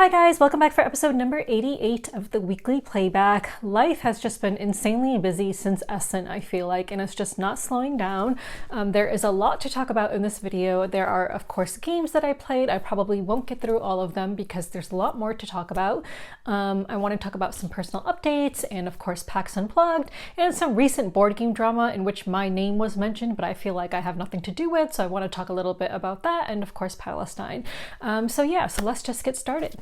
Hi guys, welcome back for episode number 88 of the weekly playback. Life has just been insanely busy since Essen, I feel like, and it's just not slowing down. There is a lot to talk about in this video. There are, of course, games that I played. I probably won't get through all of them because there's a lot more to talk about. I want to talk about some personal updates and, of course, PAX Unplugged and some recent board game drama in which my name was mentioned, but I feel like I have nothing to do with, so I want to talk a little bit about that and, of course, Palestine. So let's just get started.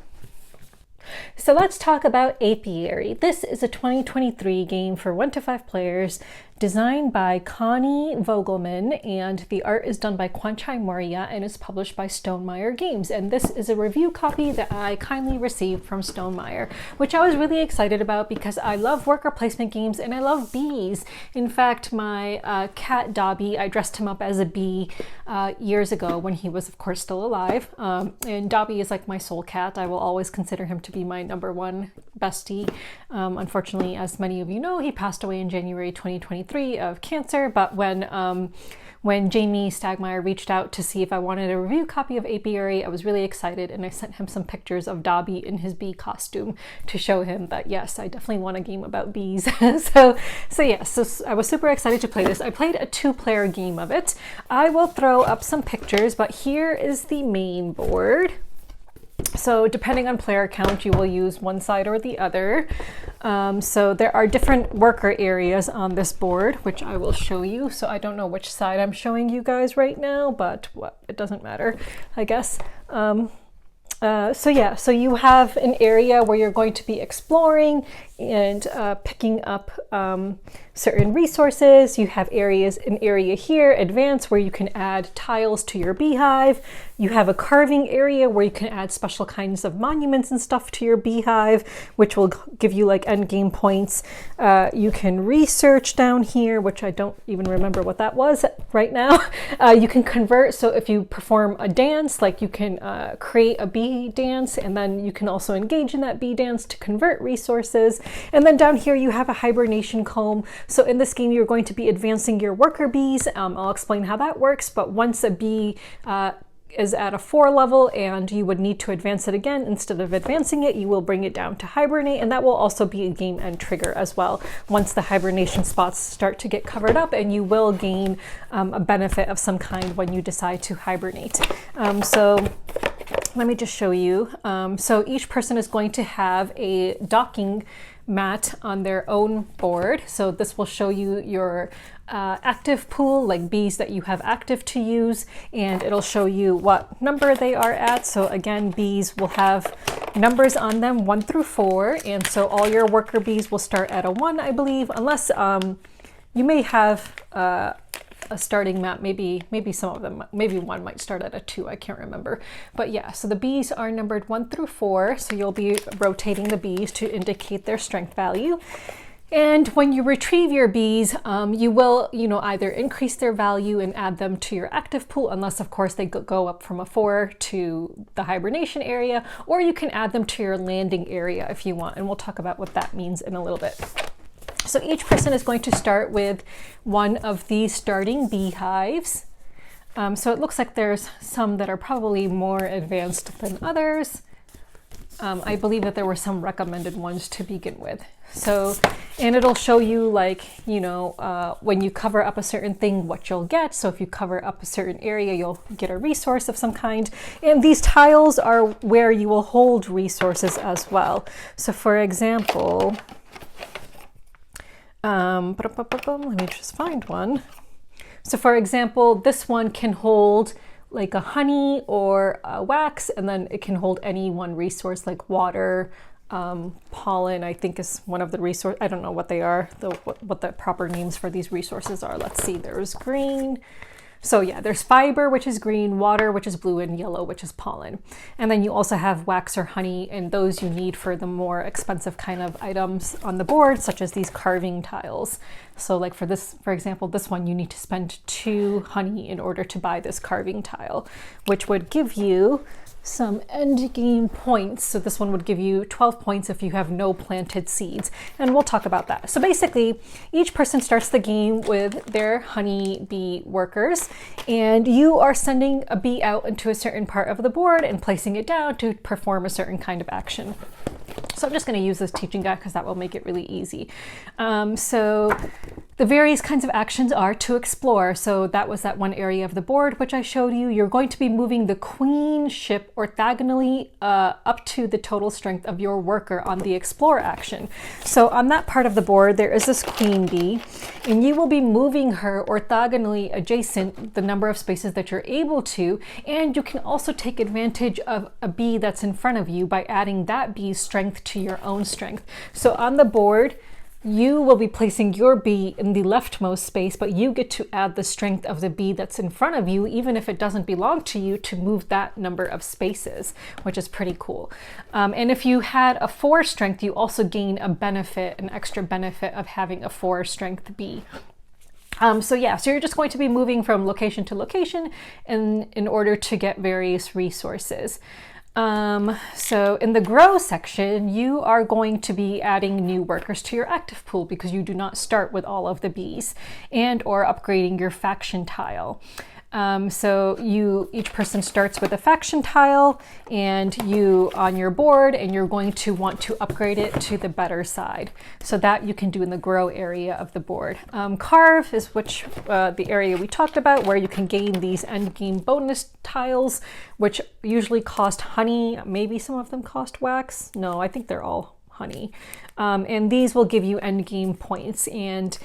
So let's talk about Apiary. This is a 2023 game for 1 to 5 players, designed by Connie Vogelman, and the art is done by Kwanchai Moria and is published by Stonemaier Games. And this is a review copy that I kindly received from Stonemaier, which I was really excited about because I love worker placement games and I love bees. In fact, my cat Dobby, I dressed him up as a bee years ago when he was, of course, still alive. And Dobby is like my soul cat. I will always consider him to be my #1 bestie. Unfortunately, as many of you know, he passed away in January 2023 of cancer, but when Jamie Stagmeyer reached out to see if I wanted a review copy of Apiary, I was really excited and I sent him some pictures of Dobby in his bee costume to show him that yes, I definitely want a game about bees. So I was super excited to play this. I played a 2-player game of it. I will throw up some pictures, but here is the main board. So depending on player count, you will use one side or the other. So there are different worker areas on this board, which I will show you. So I don't know which side I'm showing you guys right now, but it doesn't matter, I guess. So you have an area where you're going to be exploring and picking up certain resources. You have an area here, advance, where you can add tiles to your beehive. You have a carving area where you can add special kinds of monuments and stuff to your beehive, which will give you like end game points. You can research down here, which I don't even remember what that was right now. You can convert, so if you perform a dance, like you can create a bee dance, and then you can also engage in that bee dance to convert resources. And then down here you have a hibernation comb. So in this game you're going to be advancing your worker bees. I'll explain how that works, but once a bee is at a 4 level and you would need to advance it again, instead of advancing it, you will bring it down to hibernate, and that will also be a game end trigger as well once the hibernation spots start to get covered up, and you will gain a benefit of some kind when you decide to hibernate. So let me just show you. So each person is going to have a docking mat on their own board. So this will show you your active pool, like bees that you have active to use, and it'll show you what number they are at. So again, bees will have numbers on them 1 through 4, and so all your worker bees will start at a 1, I believe, unless you may have a starting map, maybe some of them, maybe one might start at a 2, I can't remember. But yeah, so the bees are numbered 1 through 4, so you'll be rotating the bees to indicate their strength value. And when you retrieve your bees, you will, either increase their value and add them to your active pool, unless of course they go up from a 4 to the hibernation area, or you can add them to your landing area if you want, and we'll talk about what that means in a little bit. So each person is going to start with one of these starting beehives. So it looks like there's some that are probably more advanced than others. I believe that there were some recommended ones to begin with. So, and it'll show you like, when you cover up a certain thing, what you'll get. So if you cover up a certain area, you'll get a resource of some kind. And these tiles are where you will hold resources as well. So for example, let me just find one. So for example, this one can hold like a honey or a wax, and then it can hold any one resource like water, pollen, I think is one of the resource. I don't know what they are, what the proper names for these resources are. Let's see, there's green. So yeah, there's fiber, which is green, water, which is blue, and yellow, which is pollen. And then you also have wax or honey, and those you need for the more expensive kind of items on the board, such as these carving tiles. So like for example, this one, you need to spend 2 honey in order to buy this carving tile, which would give you some end game points. So this one would give you 12 points if you have no planted seeds, and we'll talk about that. So basically, each person starts the game with their honey bee workers, and you are sending a bee out into a certain part of the board and placing it down to perform a certain kind of action. So I'm just going to use this teaching guide because that will make it really easy. So the various kinds of actions are to explore. So that was that one area of the board which I showed you. You're going to be moving the queen ship orthogonally up to the total strength of your worker on the explore action. So on that part of the board, there is this queen bee, and you will be moving her orthogonally adjacent the number of spaces that you're able to, and you can also take advantage of a bee that's in front of you by adding that bee's strength to your own strength. So on the board, you will be placing your bee in the leftmost space, but you get to add the strength of the bee that's in front of you, even if it doesn't belong to you, to move that number of spaces, which is pretty cool. And if you had a 4 strength, you also gain a benefit, an extra benefit of having a 4 strength bee. So you're just going to be moving from location to location in order to get various resources. So in the grow section, you are going to be adding new workers to your active pool because you do not start with all of the bees, and or upgrading your faction tile. So each person starts with a faction tile and you on your board, and you're going to want to upgrade it to the better side. So that you can do in the grow area of the board. Carve is the area we talked about, where you can gain these end game bonus tiles, which usually cost honey. Maybe some of them cost wax. No, I think they're all honey. And these will give you end game points, and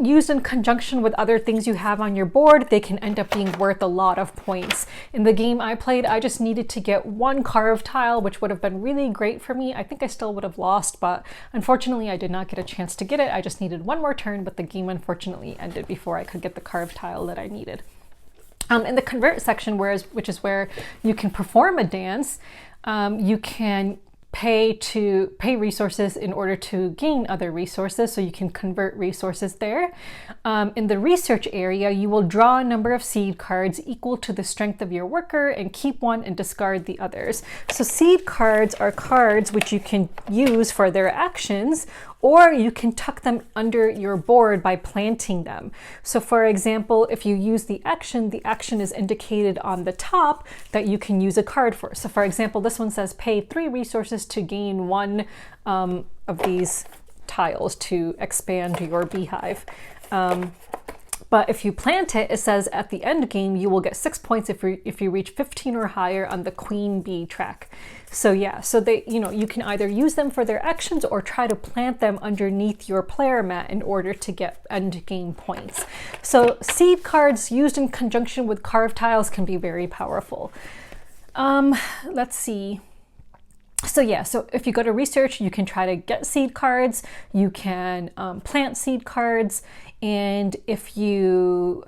used in conjunction with other things you have on your board, they can end up being worth a lot of points. In the game I played, I just needed to get 1 carved tile, which would have been really great for me. I think I still would have lost, but unfortunately I did not get a chance to get it. I just needed 1 more turn, but the game unfortunately ended before I could get the carved tile that I needed. In the convert section, which is where you can perform a dance, you can pay resources in order to gain other resources, so you can convert resources there. In the research area, you will draw a number of seed cards equal to the strength of your worker and keep 1 and discard the others. So seed cards are cards which you can use for their actions, or you can tuck them under your board by planting them. So for example, if you use the action is indicated on the top that you can use a card for. So for example, this one says pay 3 resources to gain 1 of these tiles to expand your beehive. But if you plant it, it says at the end game, you will get 6 points if you reach 15 or higher on the queen bee track. So you can either use them for their actions or try to plant them underneath your player mat in order to get end game points. So seed cards used in conjunction with carved tiles can be very powerful. Let's see. So if you go to research, you can try to get seed cards, you can plant seed cards, and if you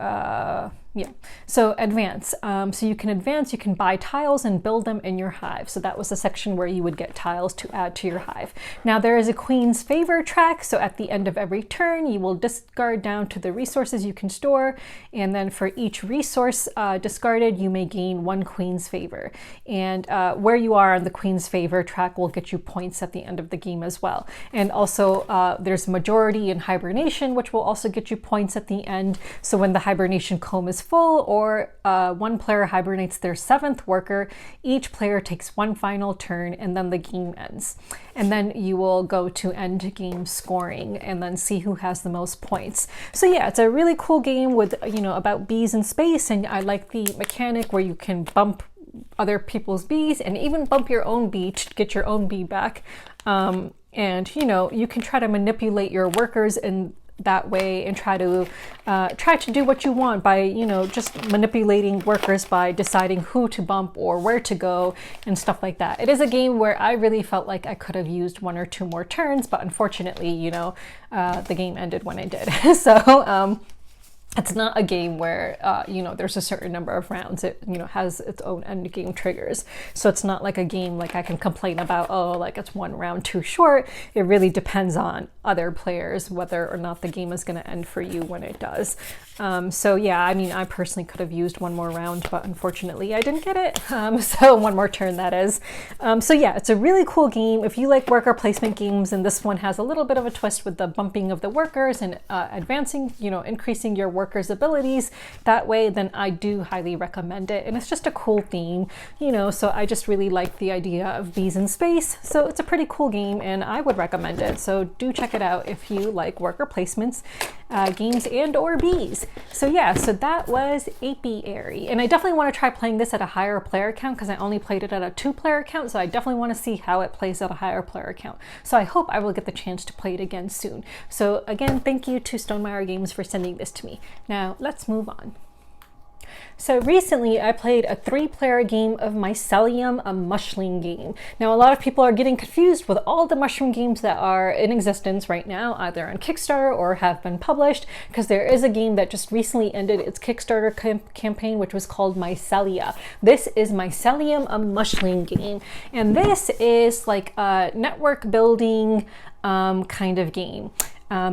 so advance. So you can advance, you can buy tiles and build them in your hive. So that was the section where you would get tiles to add to your hive. Now there is a Queen's Favor track. So at the end of every turn, you will discard down to the resources you can store. And then for each resource discarded, you may gain 1 Queen's Favor. And where you are on the Queen's Favor track will get you points at the end of the game as well. And also there's majority in hibernation, which will also get you points at the end. So when the hibernation comb is full, or 1 player hibernates their 7th worker, each player takes 1 final turn and then the game ends. And then you will go to end game scoring and then see who has the most points. So it's a really cool game with, about bees in space, and I like the mechanic where you can bump other people's bees and even bump your own bee to get your own bee back. And you can try to manipulate your workers in that way and try to do what you want by just manipulating workers by deciding who to bump or where to go and stuff like that. It is a game where I really felt like I could have used 1 or 2 more turns, but unfortunately the game ended when it did. So it's not a game where, you know, there's a certain number of rounds. It, you know, has its own end game triggers. So it's not like a game like I can complain about, oh, like it's one round too short. It really depends on other players, whether or not the game is going to end for you when it does. So yeah, I mean, I personally could have used one more round, but unfortunately I didn't get it. So one more turn, that is. So yeah, it's a really cool game. If you like worker placement games, and this one has a little bit of a twist with the bumping of the workers and advancing, you know, increasing your workers' abilities that way, then I do highly recommend it. And it's just a cool theme, you know, so I just really like the idea of bees in space. So it's a pretty cool game and I would recommend it. So do check it out if you like worker placements, games and or bees. So yeah, so that was Apiary. And I definitely want to try playing this at a higher player count because I only played it at a 2-player count. So I definitely want to see how it plays at a higher player count. So I hope I will get the chance to play it again soon. So again, thank you to Stonemaier Games for sending this to me. Now let's move on. So recently I played a 3-player game of Mycelium, a mushling game. Now a lot of people are getting confused with all the mushroom games that are in existence right now, either on Kickstarter or have been published, because there is a game that just recently ended its Kickstarter campaign, which was called Mycelia. This is Mycelium, a mushling game, and this is like a network building kind of game.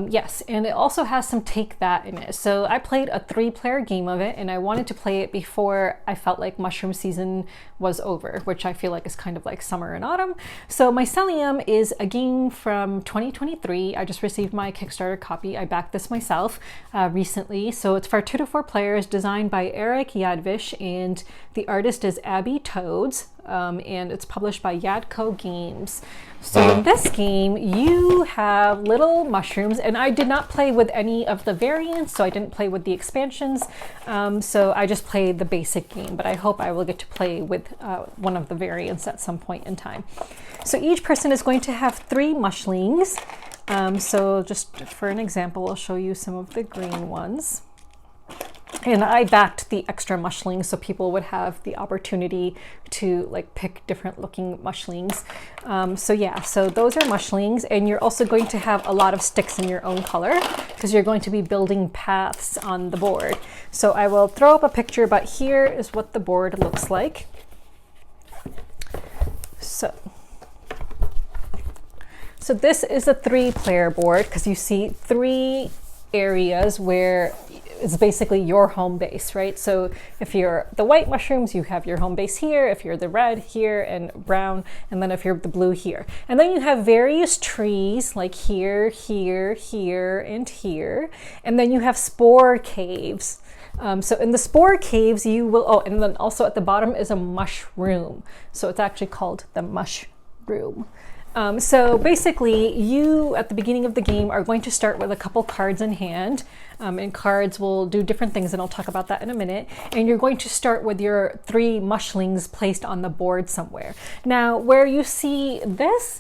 Yes, and it also has some Take That in it. So I played a 3-player game of it and I wanted to play it before I felt like mushroom season was over, which I feel like is kind of like summer and autumn. So Mycelium is a game from 2023. I just received my Kickstarter copy. I backed this myself recently. So it's for 2 to 4 players, designed by Eric Yadvish, and the artist is Abby Toads. And it's published by Yadco Games. So in this game, you have little mushrooms, and I did not play with any of the variants, so I didn't play with the expansions. So I just played the basic game, but I hope I will get to play with one of the variants at some point in time. So each person is going to have 3 mushlings. So just for an example, I'll show you some of the green ones. And I backed the extra mushlings so people would have the opportunity to like pick different looking mushlings. So yeah, so those are mushlings, and you're also going to have a lot of sticks in your own color because you're going to be building paths on the board. So I will throw up a picture, but here is what the board looks like. So this is a 3-player board because you see 3 areas where it's basically your home base, right? So if you're the white mushrooms, you have your home base here. If you're the red, here, and brown, and then if you're the blue, here. And then you have various trees like here, here, here, and here. And then you have spore caves. So in the spore caves, you will, oh, and then also at the bottom is a mushroom. So it's actually called the mushroom. So basically, you at the beginning of the game are going to start with a couple cards in hand, and cards will do different things, and I'll talk about that in a minute. And you're going to start with your 3 mushlings placed on the board somewhere. Now, where you see this,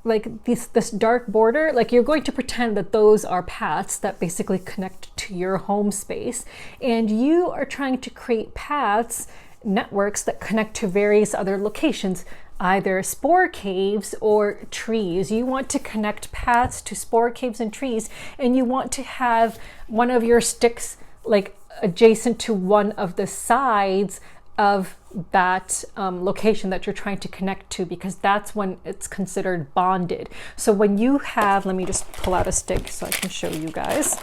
like this dark border, like you're going to pretend that those are paths that basically connect to your home space, and you are trying to create paths, networks that connect to various other locations, either spore caves or trees. You want to connect paths to spore caves and trees, and you want to have one of your sticks like adjacent to one of the sides of that location that you're trying to connect to, because that's when it's considered bonded. So when you have, let me just pull out a stick so I can show you guys.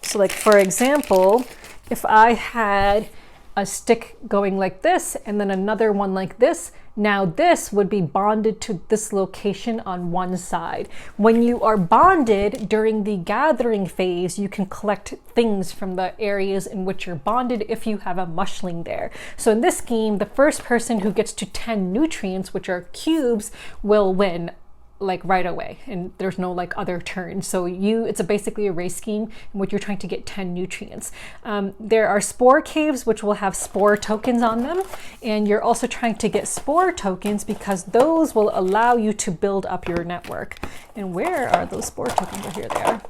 So like for example, if I had a stick going like this and then another one like this, now this would be bonded to this location on one side. When you are bonded during the gathering phase, you can collect things from the areas in which you're bonded if you have a mushling there. So in this game, the first person who gets to 10 nutrients, which are cubes, will win like right away, and there's no like other turn. So it's basically a race scheme in which you're trying to get 10 nutrients. There are spore caves which will have spore tokens on them, and you're also trying to get spore tokens because those will allow you to build up your network. And where are those spore tokens? Oh, here they are.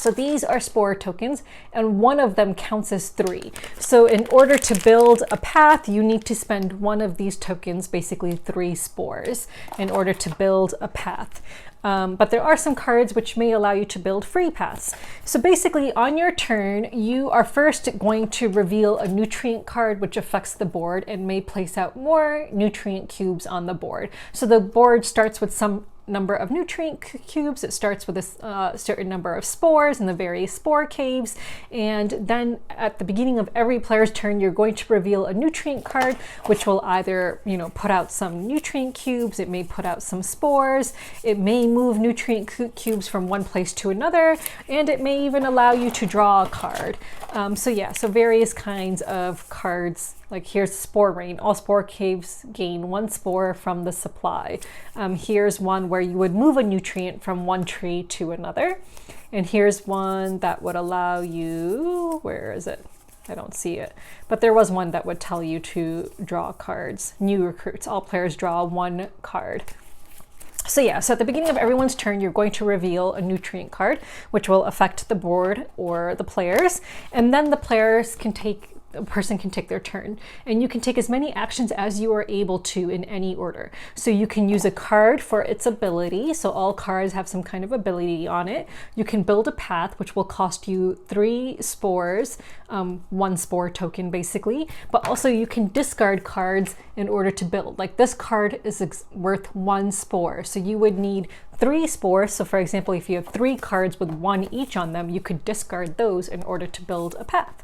So these are spore tokens, and one of them counts as 3. So in order to build a path, you need to spend one of these tokens, basically 3 spores, in order to build a path. But there are some cards which may allow you to build free paths. So basically on your turn, you are first going to reveal a nutrient card which affects the board and may place out more nutrient cubes on the board. So the board starts with some number of nutrient cubes. It starts with a certain number of spores in the various spore caves, and then at the beginning of every player's turn you're going to reveal a nutrient card which will either, you know, put out some nutrient cubes, it may put out some spores, it may move nutrient cubes from one place to another, and it may even allow you to draw a card. So yeah, so various kinds of cards. Like here's Spore Rain. All spore caves gain 1 spore from the supply. Here's one where you would move a nutrient from one tree to another. And here's one that would allow you, where is it? I don't see it. But there was one that would tell you to draw cards. New recruits. All players draw 1 card. So yeah, so at the beginning of everyone's turn, you're going to reveal a nutrient card, which will affect the board or the players. And then the players can take a person can take their turn, and you can take as many actions as you are able to in any order. So you can use a card for its ability. So all cards have some kind of ability on it. You can build a path, which will cost you 3 spores, 1 spore token basically, but also you can discard cards in order to build. Like this card is worth 1 spore. So you would need 3 spores. So for example, if you have 3 cards with 1 each on them, you could discard those in order to build a path.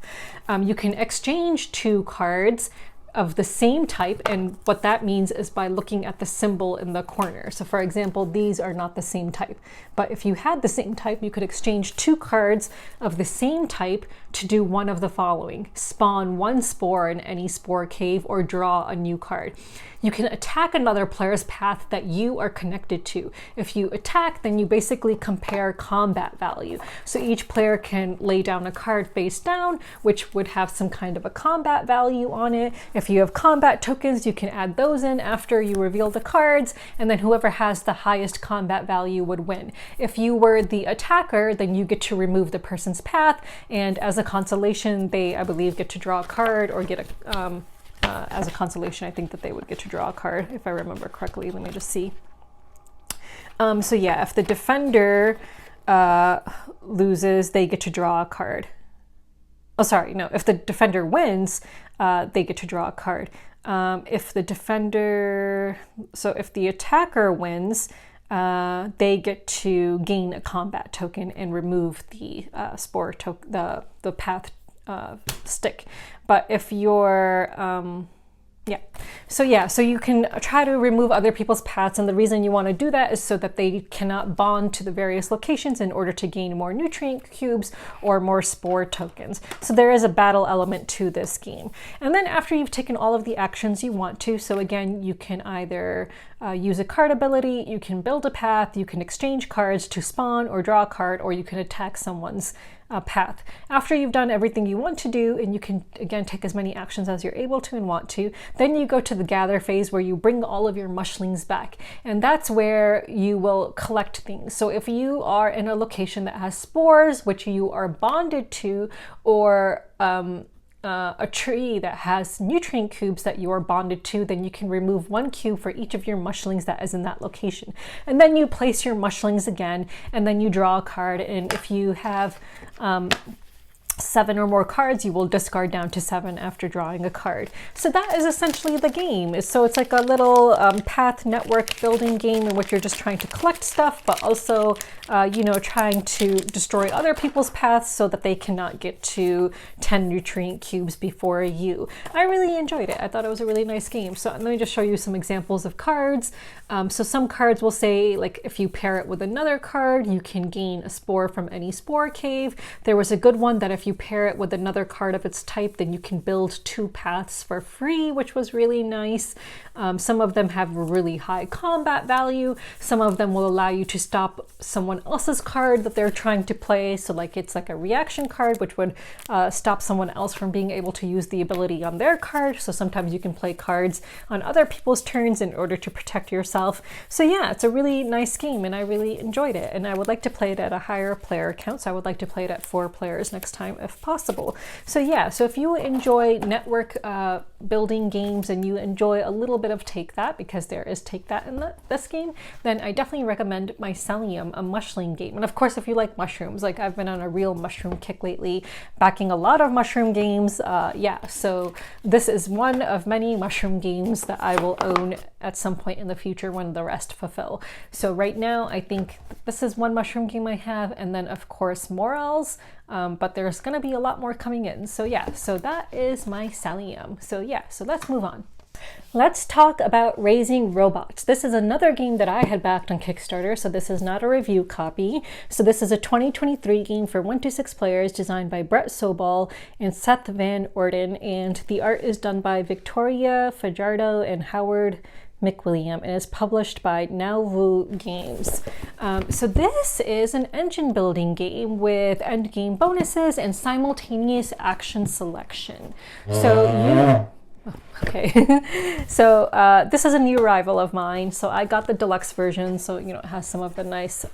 You can exchange 2 cards of the same type, and what that means is by looking at the symbol in the corner. So for example, these are not the same type, but if you had the same type, you could exchange 2 cards of the same type to do one of the following: spawn 1 spore in any spore cave or draw a new card. You can attack another player's path that you are connected to. If you attack, then you basically compare combat value. So each player can lay down a card face down, which would have some kind of a combat value on it. If you have combat tokens, you can add those in after you reveal the cards, and then whoever has the highest combat value would win. If you were the attacker, then you get to remove the person's path, and as a consolation, they, I believe, get to draw a card or get a as a consolation, I think that they would get to draw a card, if I remember correctly. Let me just see. So yeah, if the defender loses, they get to draw a card. Oh, sorry, no. If the defender wins, they get to draw a card. If the defender, so if the attacker wins, they get to gain a combat token and remove the spore token, the path stick. But if you're so you can try to remove other people's paths, and the reason you want to do that is so that they cannot bond to the various locations in order to gain more nutrient cubes or more spore tokens. So there is a battle element to this game. And then after you've taken all of the actions you want to, so again, you can either use a card ability, you can build a path, you can exchange cards to spawn or draw a card, or you can attack someone's path. After you've done everything you want to do, and you can again take as many actions as you're able to and want to, then you go to the gather phase where you bring all of your mushlings back, and that's where you will collect things. So if you are in a location that has spores which you are bonded to, or a tree that has nutrient cubes that you are bonded to, then you can remove 1 cube for each of your mushlings that is in that location. And then you place your mushlings again, and then you draw a card, and if you have 7 or more cards, you will discard down to 7 after drawing a card. So that is essentially the game. So it's like a little path network building game in which you're just trying to collect stuff, but also trying to destroy other people's paths so that they cannot get to 10 nutrient cubes before you. I really enjoyed it. I thought it was a really nice game. So let me just show you some examples of cards. So some cards will say, like, if you pair it with another card, you can gain a spore from any spore cave. There was a good one that if you pair it with another card of its type, then you can build 2 paths for free, which was really nice. Some of them have really high combat value. Some of them will allow you to stop someone else's card that they're trying to play. So like it's like a reaction card, which would stop someone else from being able to use the ability on their card. So sometimes you can play cards on other people's turns in order to protect yourself. So yeah, it's a really nice game and I really enjoyed it. And I would like to play it at a higher player count. So I would like to play it at 4 players next time if possible. So yeah, so if you enjoy network building games and you enjoy a little bit of Take That, because there is Take That in this game, then I definitely recommend Mycelium, a mushling game. And of course, if you like mushrooms, like I've been on a real mushroom kick lately, backing a lot of mushroom games. Yeah, so this is one of many mushroom games that I will own at some point in the future when the rest fulfill. So right now, I think this is one mushroom game I have, and then of course Morels, but there's gonna be a lot more coming in. So yeah, so that is Mycelium. So yeah, so let's move on. Let's talk about Raising Robots. This is another game that I had backed on Kickstarter, so this is not a review copy. So this is a 2023 game for 1 to 6 players designed by Brett Sobol and Seth Van Orden, and the art is done by Victoria Fajardo and Howard Mycelium, and is published by Nauvoo Games. So this is an engine building game with end game bonuses and simultaneous action selection. So okay, so this is a new arrival of mine. So I got the deluxe version, so you know it has some of the nice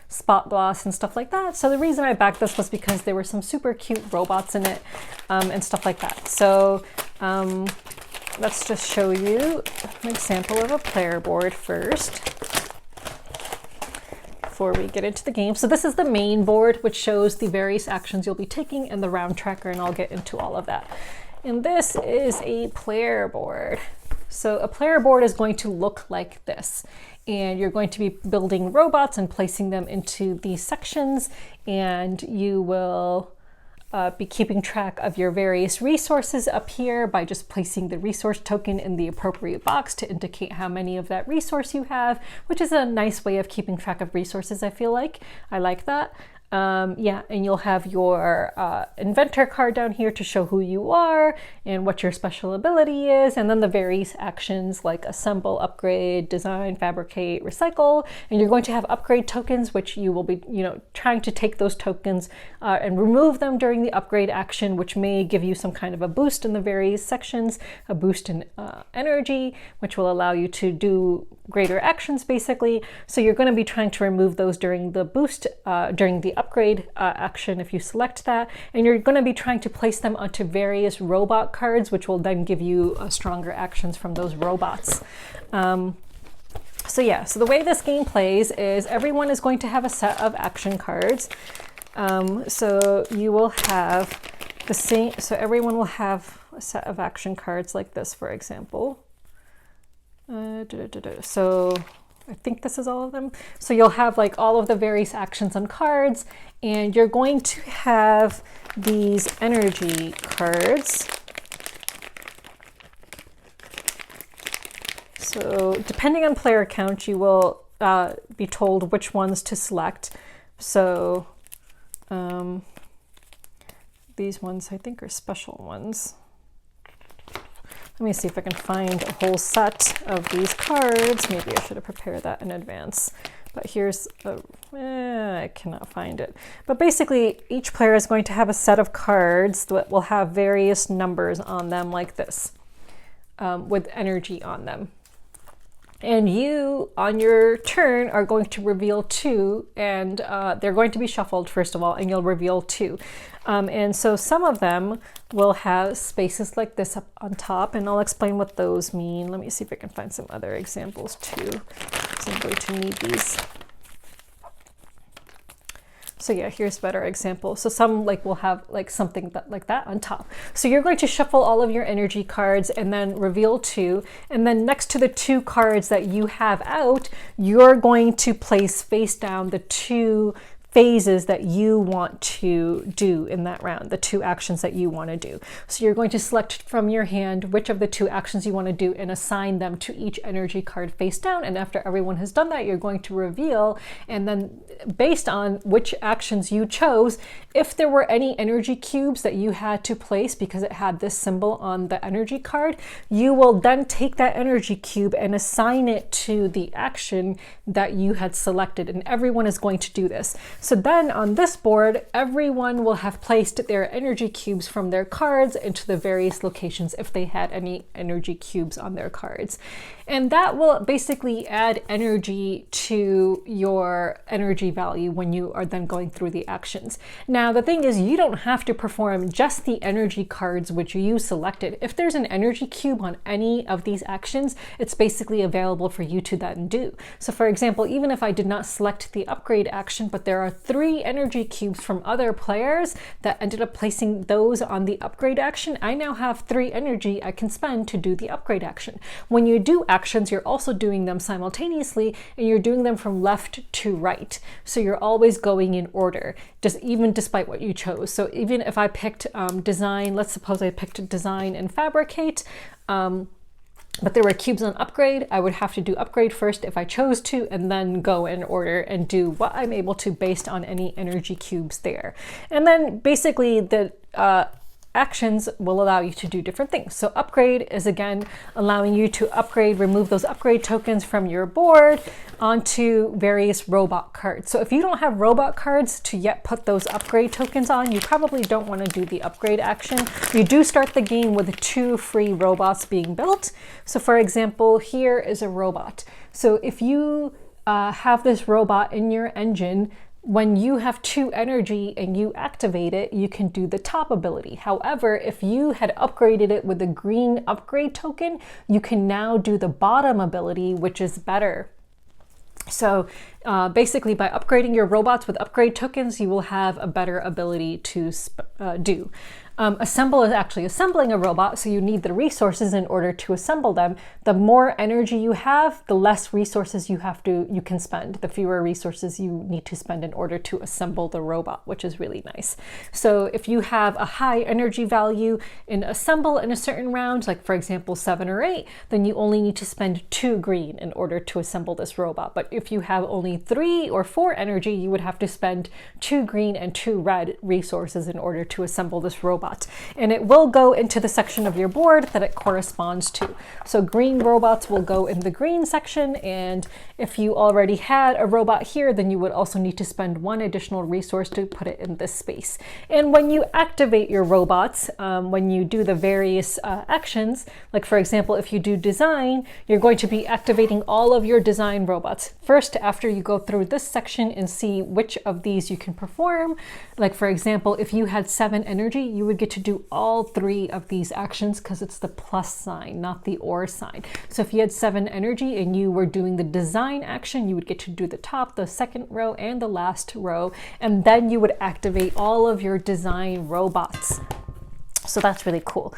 spot gloss and stuff like that. So the reason I backed this was because there were some super cute robots in it and stuff like that. So let's just show you an example of a player board first before we get into the game. So this is the main board, which shows the various actions you'll be taking, and the round tracker, and I'll get into all of that. And this is a player board. So a player board is going to look like this, and you're going to be building robots and placing them into these sections, and you will be keeping track of your various resources up here by just placing the resource token in the appropriate box to indicate how many of that resource you have, which is a nice way of keeping track of resources, I feel like. I like that. Yeah, and you'll have your inventor card down here to show who you are and what your special ability is, and then the various actions like assemble, upgrade, design, fabricate, recycle. And you're going to have upgrade tokens, which you will be, you know, trying to take those tokens and remove them during the upgrade action, which may give you some kind of a boost in the various sections, a boost in energy, which will allow you to do greater actions basically. So you're going to be trying to remove those during the boost, during the upgrade action if you select that, and you're going to be trying to place them onto various robot cards, which will then give you stronger actions from those robots. So yeah, so the way this game plays is everyone is going to have a set of action cards. So you will have the same, so everyone will have a set of action cards like this, for example. So I think this is all of them. So you'll have like all of the various actions on cards, and you're going to have these energy cards. So depending on player count, you will be told which ones to select. So these ones I think are special ones. Let me see if I can find a whole set of these cards. Maybe I should have prepared that in advance. But here's, I cannot find it. But basically, each player is going to have a set of cards that will have various numbers on them like this, with energy on them. And you, on your turn, are going to reveal 2, and they're going to be shuffled first of all, and you'll reveal 2. And so some of them will have spaces like this up on top, and I'll explain what those mean. Let me see if I can find some other examples too, because I'm going to need these. So yeah, here's a better example. So some like will have like something like that on top. So you're going to shuffle all of your energy cards and then reveal 2. And then next to the 2 cards that you have out, you're going to place face down the 2 phases that you want to do in that round, the 2 actions that you want to do. So you're going to select from your hand which of the 2 actions you want to do and assign them to each energy card face down. And after everyone has done that, you're going to reveal, and then based on which actions you chose, if there were any energy cubes that you had to place because it had this symbol on the energy card, you will then take that energy cube and assign it to the action that you had selected. And everyone is going to do this. So then on this board, everyone will have placed their energy cubes from their cards into the various locations if they had any energy cubes on their cards. And that will basically add energy to your energy value when you are then going through the actions. Now, the thing is, you don't have to perform just the energy cards which you selected. If there's an energy cube on any of these actions, it's basically available for you to then do. So for example, even if I did not select the upgrade action, but there are 3 energy cubes from other players that ended up placing those on the upgrade action, I now have 3 energy I can spend to do the upgrade action. When you do actions, you're also doing them simultaneously, and you're doing them from left to right. So you're always going in order, even despite what you chose. So even if I picked design, let's suppose I picked design and fabricate, but there were cubes on upgrade, I would have to do upgrade first if I chose to, and then go in order and do what I'm able to based on any energy cubes there. And then basically the actions will allow you to do different things. So upgrade is again allowing you to upgrade, remove those upgrade tokens from your board onto various robot cards. So if you don't have robot cards to yet put those upgrade tokens on, you probably don't want to do the upgrade action. You do start the game with 2 free robots being built. So for example, here is a robot. So if you have this robot in your engine, when you have 2 energy and you activate it, you can do the top ability. However, if you had upgraded it with a green upgrade token, you can now do the bottom ability, which is better. So basically by upgrading your robots with upgrade tokens, you will have a better ability to do. Assemble is actually assembling a robot, so you need the resources in order to assemble them. The more energy you have, the less resources you can spend, the fewer resources you need to spend in order to assemble the robot, which is really nice. So if you have a high energy value in assemble in a certain round, like for example 7 or 8, then you only need to spend 2 green in order to assemble this robot. But if you have only 3 or 4 energy, you would have to spend 2 green and 2 red resources in order to assemble this robot. And it will go into the section of your board that it corresponds to. So green robots will go in the green section, and if you already had a robot here, then you would also need to spend 1 additional resource to put it in this space. And when you activate your robots, when you do the various actions, like for example, if you do design, you're going to be activating all of your design robots. First, after you go through this section and see which of these you can perform, like for example, if you had 7 energy, you would get to do all 3 of these actions because it's the plus sign, not the or sign. So if you had 7 energy and you were doing the design action, you would get to do the top, the second row, and the last row, and then you would activate all of your design robots. So that's really cool.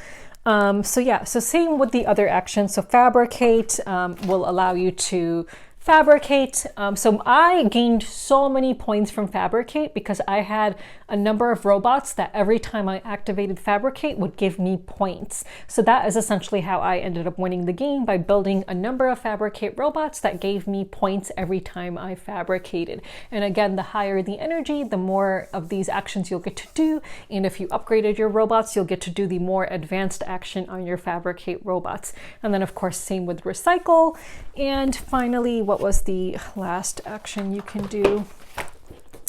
So yeah, so same with the other actions. So fabricate will allow you to fabricate. So I gained so many points from fabricate because I had a number of robots that every time I activated fabricate would give me points. So that is essentially how I ended up winning the game, by building a number of fabricate robots that gave me points every time I fabricated. And again, the higher the energy, the more of these actions you'll get to do. And if you upgraded your robots, you'll get to do the more advanced action on your fabricate robots. And then of course, same with recycle. And finally, what was the last action you can do?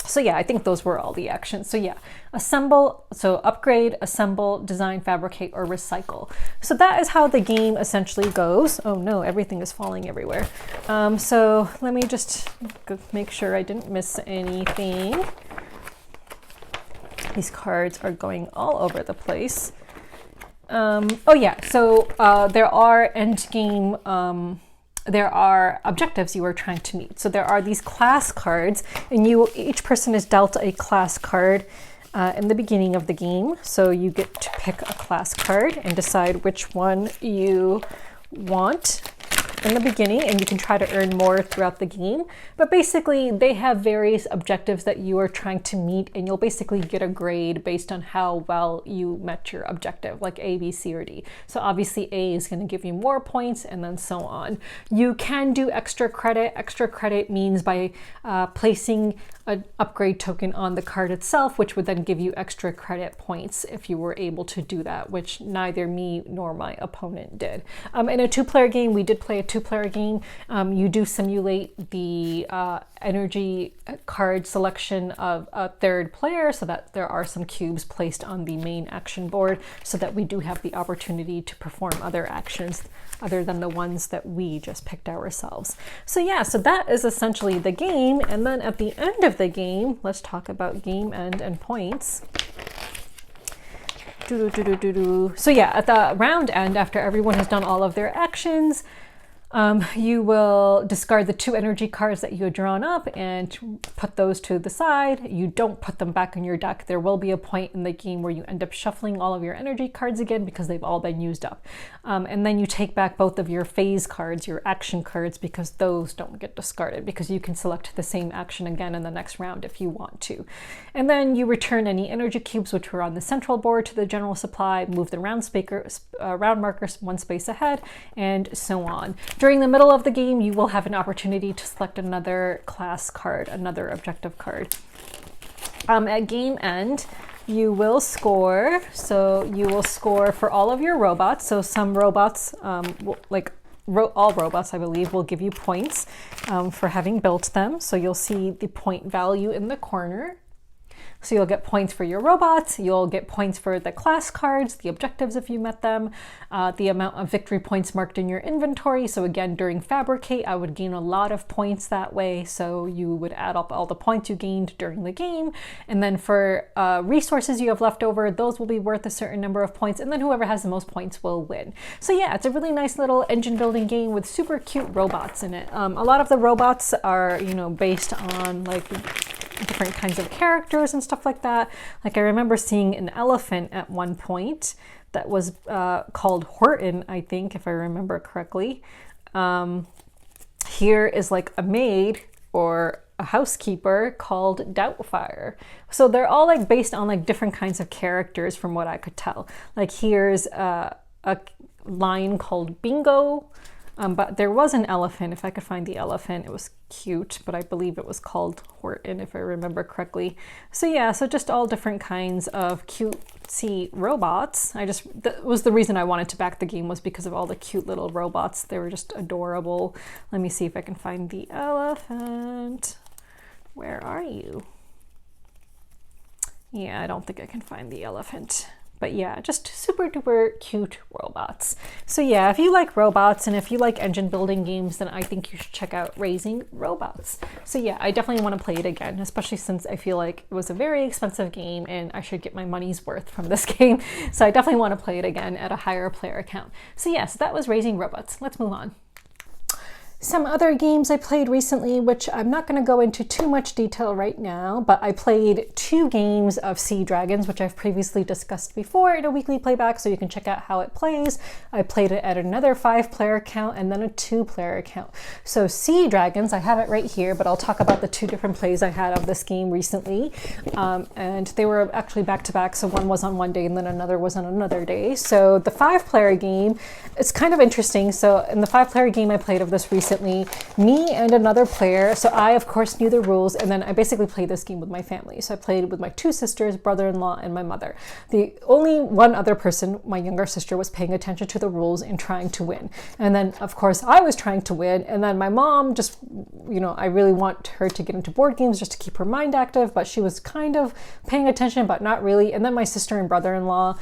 So yeah, I think those were all the actions. So yeah, assemble, so upgrade, assemble, design, fabricate, or recycle. So that is how the game essentially goes. Oh no, everything is falling everywhere. So let me just make sure I didn't miss anything. These cards are going all over the place. Oh yeah, so there are end game there are objectives you are trying to meet. So there are these class cards, and each person is dealt a class card in the beginning of the game. So you get to pick a class card and decide which one you want. in the beginning, and you can try to earn more throughout the game. But basically, they have various objectives that you are trying to meet, and you'll basically get a grade based on how well you met your objective, like A, B, C, or D. So obviously A is going to give you more points, and then so on. You can do extra credit. Extra credit means by placing an upgrade token on the card itself, which would then give you extra credit points if you were able to do that, which neither me nor my opponent did. In a two-player game, we did play a two-player game. You do simulate the energy card selection of a third player, so that there are some cubes placed on the main action board so that we do have the opportunity to perform other actions other than the ones that we just picked ourselves. So yeah, so that is essentially the game. And then at the end of the game, let's talk about game end and points. So yeah, at the round end, after everyone has done all of their actions, you will discard the 2 energy cards that you had drawn up and put those to the side. You don't put them back in your deck. There will be a point in the game where you end up shuffling all of your energy cards again because they've all been used up. And then you take back both of your phase cards, your action cards, because those don't get discarded because you can select the same action again in the next round if you want to. And then you return any energy cubes which were on the central board to the general supply, move the round markers 1 space ahead, and so on. During the middle of the game, you will have an opportunity to select another class card, another objective card. At game end, you will score. So you will score for all of your robots. So some robots, all robots, I believe, will give you points for having built them. So you'll see the point value in the corner. So you'll get points for your robots, you'll get points for the class cards, the objectives if you met them, the amount of victory points marked in your inventory. So again, during Fabricate, I would gain a lot of points that way. So you would add up all the points you gained during the game. And then for resources you have left over, those will be worth a certain number of points. And then whoever has the most points will win. So yeah, it's a really nice little engine building game with super cute robots in it. A lot of the robots are, based on like different kinds of characters and stuff like that. Like I remember seeing an elephant at one point that was called Horton, I think, if I remember correctly. Here is like a maid or a housekeeper called Doubtfire. So they're all like based on like different kinds of characters from what I could tell. Like here's a line called Bingo. But there was an elephant, if I could find the elephant. It was cute, but I believe it was called Horton, if I remember correctly. So yeah, so just all different kinds of cutesy robots. That was the reason I wanted to back the game, was because of all the cute little robots. They were just adorable. Let me see if I can find the elephant. Where are you? Yeah, I don't think I can find the elephant. But yeah, just super duper cute robots. So yeah, if you like robots and if you like engine building games, then I think you should check out Raising Robots. So yeah, I definitely want to play it again, especially since I feel like it was a very expensive game and I should get my money's worth from this game. So I definitely want to play it again at a higher player count. So yes, that was Raising Robots. Let's move on. Some other games I played recently, which I'm not going to go into too much detail right now, but I played 2 games of Sea Dragons, which I've previously discussed before in a weekly playback, so you can check out how it plays. I played it at another 5-player count and then a 2-player count. So Sea Dragons, I have it right here, but I'll talk about the 2 different plays I had of this game recently. And they were actually back-to-back, so one was on one day and then another was on another day. So the 5-player game, it's kind of interesting. So in the 5-player game I played of this recently, me and another player, so I of course knew the rules, and then I basically played this game with my family. So I played with my 2 sisters, brother-in-law, and my mother. The only one other person, my younger sister, was paying attention to the rules and trying to win. And then of course I was trying to win, and then my mom just, I really want her to get into board games just to keep her mind active, but she was kind of paying attention but not really. And then my sister and brother-in-law,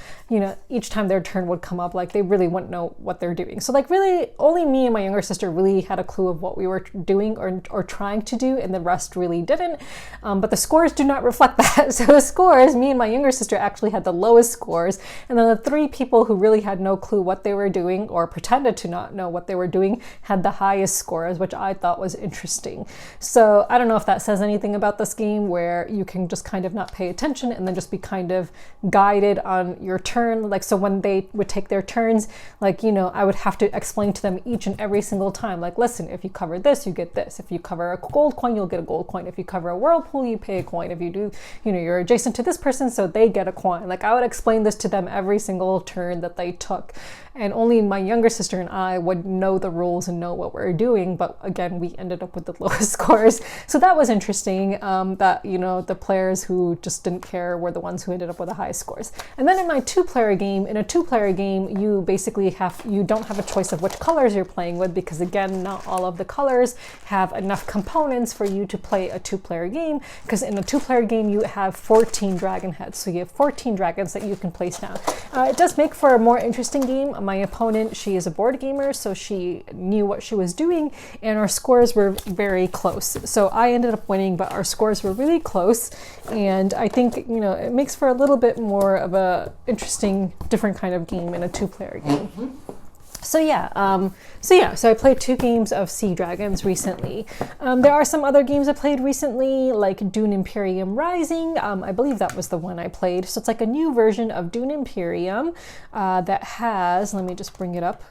each time their turn would come up, like they really wouldn't know what they're doing. So like really only me and my younger sister really had a clue of what we were doing or trying to do, and the rest really didn't. But the scores do not reflect that. So the scores, me and my younger sister actually had the lowest scores, and then the 3 people who really had no clue what they were doing or pretended to not know what they were doing had the highest scores, which I thought was interesting. So I don't know if that says anything about this game, where you can just kind of not pay attention and then just be kind of guided on your turn. Like, so when they would take their turns, like, you know, I would have to explain to them each and every single time, like, listen, if you cover this, you get this. If you cover a gold coin, you'll get a gold coin. If you cover a whirlpool, you pay a coin. If you do, you know, you're adjacent to this person, so they get a coin. Like, I would explain this to them every single turn that they took. And only my younger sister and I would know the rules and know what we're doing. But again, we ended up with the lowest scores. So that was interesting, that, you know, the players who just didn't care were the ones who ended up with the highest scores. And then in my two-player game, you basically you don't have a choice of which colors you're playing with, because again, not all of the colors have enough components for you to play a 2-player game, because in a 2-player game, you have 14 dragon heads. So you have 14 dragons that you can place down. It does make for a more interesting game. My opponent, she is a board gamer, so she knew what she was doing, and our scores were very close. So I ended up winning, but our scores were really close, and I think, you know, it makes for a little bit more of a interesting, different kind of game in a 2-player game. So I played 2 games of Sea Dragons recently. There are some other games I played recently, like Dune Imperium Rising. I believe that was the one I played. So it's like a new version of Dune Imperium that has, let me just bring it up.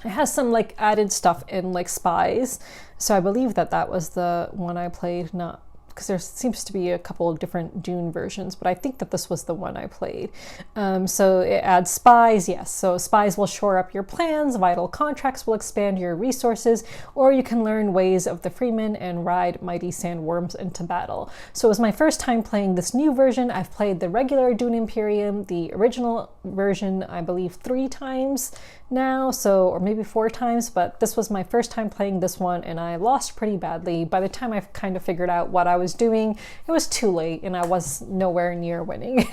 It has some like added stuff in, like spies. So I believe that was the one I played, not because there seems to be a couple of different Dune versions, but I think that this was the one I played. So it adds spies, yes. So spies will shore up your plans, vital contracts will expand your resources, or you can learn ways of the freemen and ride mighty sandworms into battle. So it was my first time playing this new version. I've played the regular Dune Imperium, the original version, I believe 3 times now, so, or maybe 4 times, but this was my first time playing this one, and I lost pretty badly. By the time I kind of figured out what I was doing, it was too late, and I was nowhere near winning.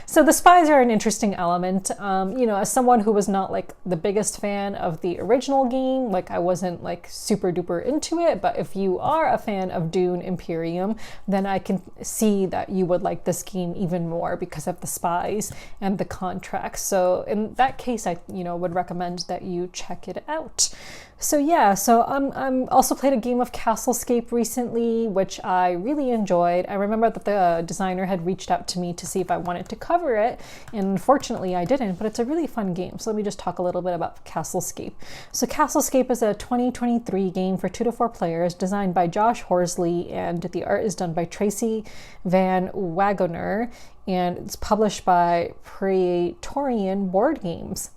So the spies are an interesting element. You know, as someone who was not like the biggest fan of the original game, like I wasn't like super duper into it, but if you are a fan of Dune Imperium, then I can see that you would like this game even more because of the spies and the contracts. So in that case, I, you know, would recommend that you check it out. So yeah, so I'm also played a game of CastleScape recently, which I really enjoyed. I remember that the designer had reached out to me to see if I wanted to cover it, and unfortunately I didn't, but it's a really fun game. So let me just talk a little bit about CastleScape. So CastleScape is a 2023 game for 2 to 4 players, designed by Josh Horsley, and the art is done by Tracy Van Wagoner, and it's published by Praetorian Board Games.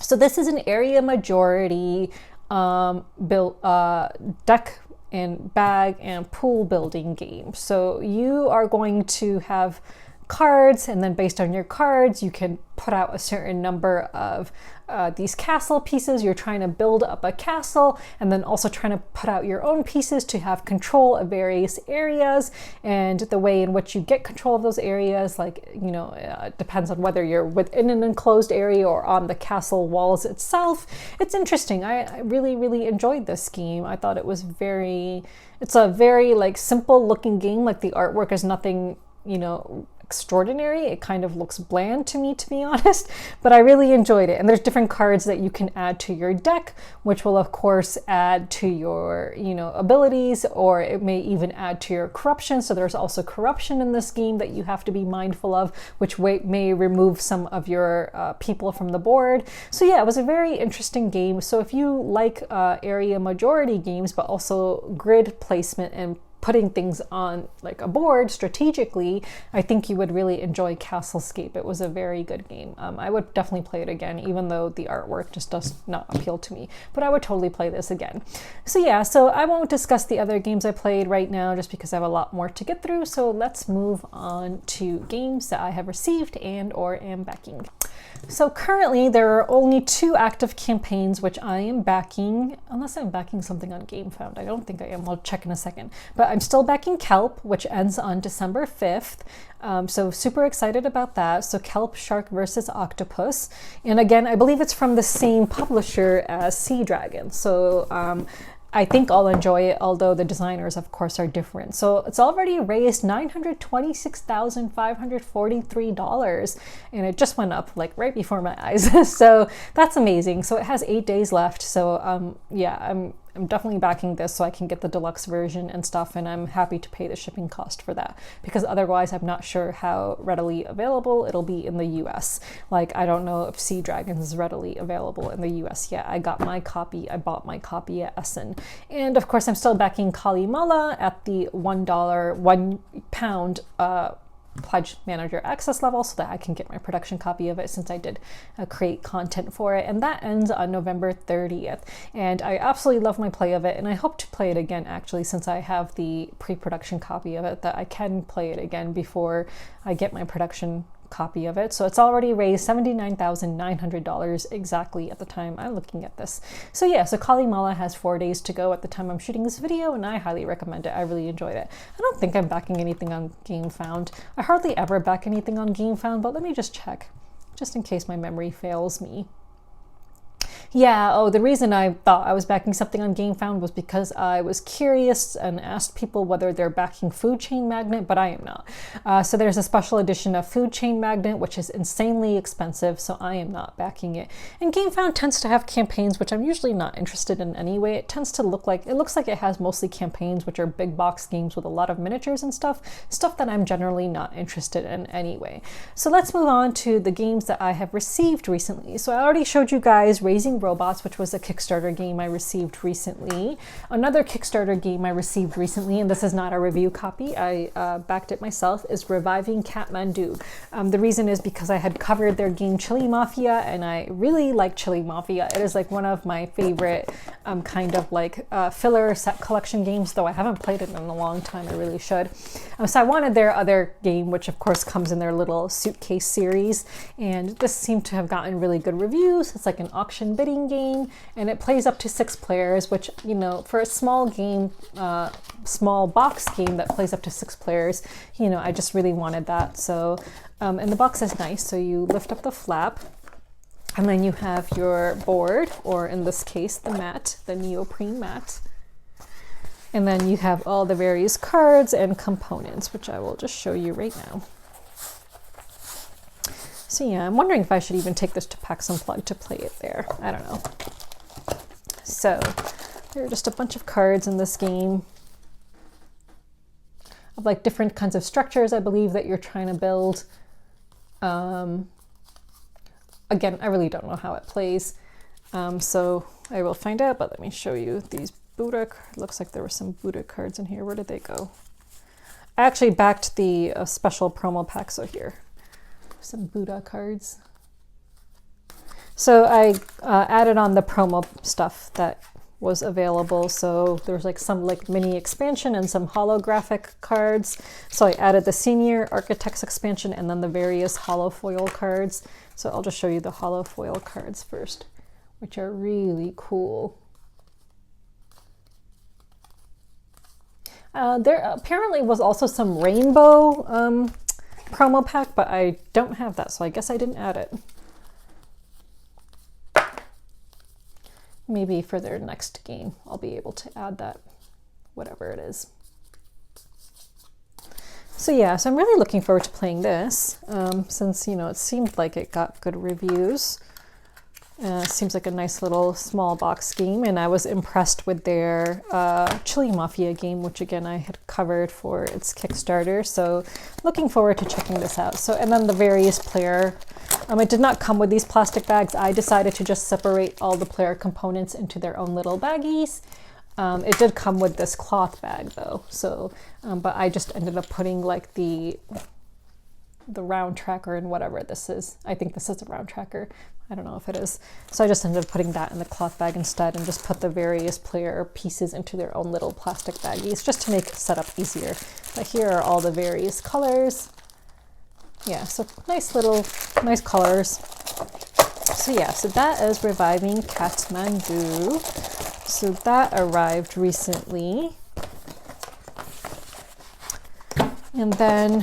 So this is an area majority deck and bag and pool building game. So you are going to have cards, and then based on your cards, you can put out a certain number of these castle pieces. You're trying to build up a castle, and then also trying to put out your own pieces to have control of various areas. And the way in which you get control of those areas, like, you know, it depends on whether you're within an enclosed area or on the castle walls itself. It's interesting. I really, really enjoyed this game. I thought it was it's a very like simple looking game. Like the artwork is nothing, you know, extraordinary. It kind of looks bland to me, to be honest, but I really enjoyed it. And there's different cards that you can add to your deck, which will of course add to your, you know, abilities, or it may even add to your corruption. So there's also corruption in this game that you have to be mindful of, which may remove some of your people from the board. So yeah, it was a very interesting game. So if you like area majority games, but also grid placement and putting things on like a board strategically, I think you would really enjoy CastleScape. It was a very good game. I would definitely play it again, even though the artwork just does not appeal to me, but I would totally play this again. So yeah, so I won't discuss the other games I played right now just because I have a lot more to get through. So let's move on to games that I have received and or am backing. So currently there are only 2 active campaigns which I am backing, unless I'm backing something on GameFound. I don't think I am. I'll check in a second. But I'm still backing Kelp, which ends on December 5th. So super excited about that. So Kelp, Shark versus Octopus. And again, I believe it's from the same publisher as Sea Dragon. So I think I'll enjoy it, although the designers, of course, are different. So it's already raised $926,543, and it just went up like right before my eyes. So that's amazing. So it has 8 days left. So yeah, I'm definitely backing this so I can get the deluxe version and stuff, and I'm happy to pay the shipping cost for that, because otherwise I'm not sure how readily available it'll be in the US. Like, I don't know if Sea Dragons is readily available in the US yet. I bought my copy at Essen. And of course I'm still backing Kalimala at the $1, £1 pledge manager access level, so that I can get my production copy of it, since I did create content for it. And that ends on November 30th. And I absolutely love my play of it, and I hope to play it again, actually, since I have the pre-production copy of it, that I can play it again before I get my production copy of it. So it's already raised $79,900 exactly at the time I'm looking at this. So yeah, so Kalimala has 4 days to go at the time I'm shooting this video, and I highly recommend it. I really enjoyed it. I don't think I'm backing anything on GameFound. I hardly ever back anything on GameFound, but let me just check, just in case my memory fails me. Yeah, oh, the reason I thought I was backing something on GameFound was because I was curious and asked people whether they're backing Food Chain Magnet, but I am not. So there's a special edition of Food Chain Magnet, which is insanely expensive, so I am not backing it. And GameFound tends to have campaigns which I'm usually not interested in anyway. It tends to look like, it looks like it has mostly campaigns which are big box games with a lot of miniatures and stuff that I'm generally not interested in anyway. So let's move on to the games that I have received recently. So I already showed you guys Raising Robots, which was a Kickstarter game I received recently. Another Kickstarter game I received recently, and this is not a review copy, I backed it myself, is Reviving Kathmandu. The reason is because I had covered their game Chili Mafia, and I really like Chili Mafia. It is like one of my favorite kind of like filler set collection games, though I haven't played it in a long time. I really should. So I wanted their other game, which of course comes in their little suitcase series, and this seemed to have gotten really good reviews. It's like an auction bidding game, and it plays up to 6 players, which, you know, for a small game, small box game that plays up to 6 players, you know, I just really wanted that. So and the box is nice, so you lift up the flap, and then you have your board, or in this case the mat, the neoprene mat, and then you have all the various cards and components, which I will just show you right now. So yeah, I'm wondering if I should even take this to PAX Unplugged to play it there. I don't know. So there are just a bunch of cards in this game of like different kinds of structures, I believe, that you're trying to build. Again, I really don't know how it plays. So I will find out, but let me show you these Buddha. Looks like there were some Buddha cards in here. Where did they go? I actually backed the special promo pack, so here. Some Buddha cards. So I added on the promo stuff that was available. So there's like some like mini expansion and some holographic cards. So I added the Senior Architects expansion and then the various holofoil cards. So I'll just show you the holofoil cards first, which are really cool. There apparently was also some rainbow promo pack, but I don't have that, so I guess I didn't add it. Maybe for their next game I'll be able to add that, whatever it is. So yeah, so I'm really looking forward to playing this, since, you know, it seemed like it got good reviews. Seems like a nice little small box game, and I was impressed with their Chili Mafia game, which again I had covered for its Kickstarter, so looking forward to checking this out. So, and then the various player, it did not come with these plastic bags. I decided to just separate all the player components into their own little baggies. It did come with this cloth bag though, so but I just ended up putting like the round tracker and whatever this is. I think this is a round tracker. I don't know if it is. So I just ended up putting that in the cloth bag instead, and just put the various player pieces into their own little plastic baggies just to make setup easier. But here are all the various colors. Yeah, so nice colors. So yeah, so that is reviving Kathmandu. So that arrived recently. And then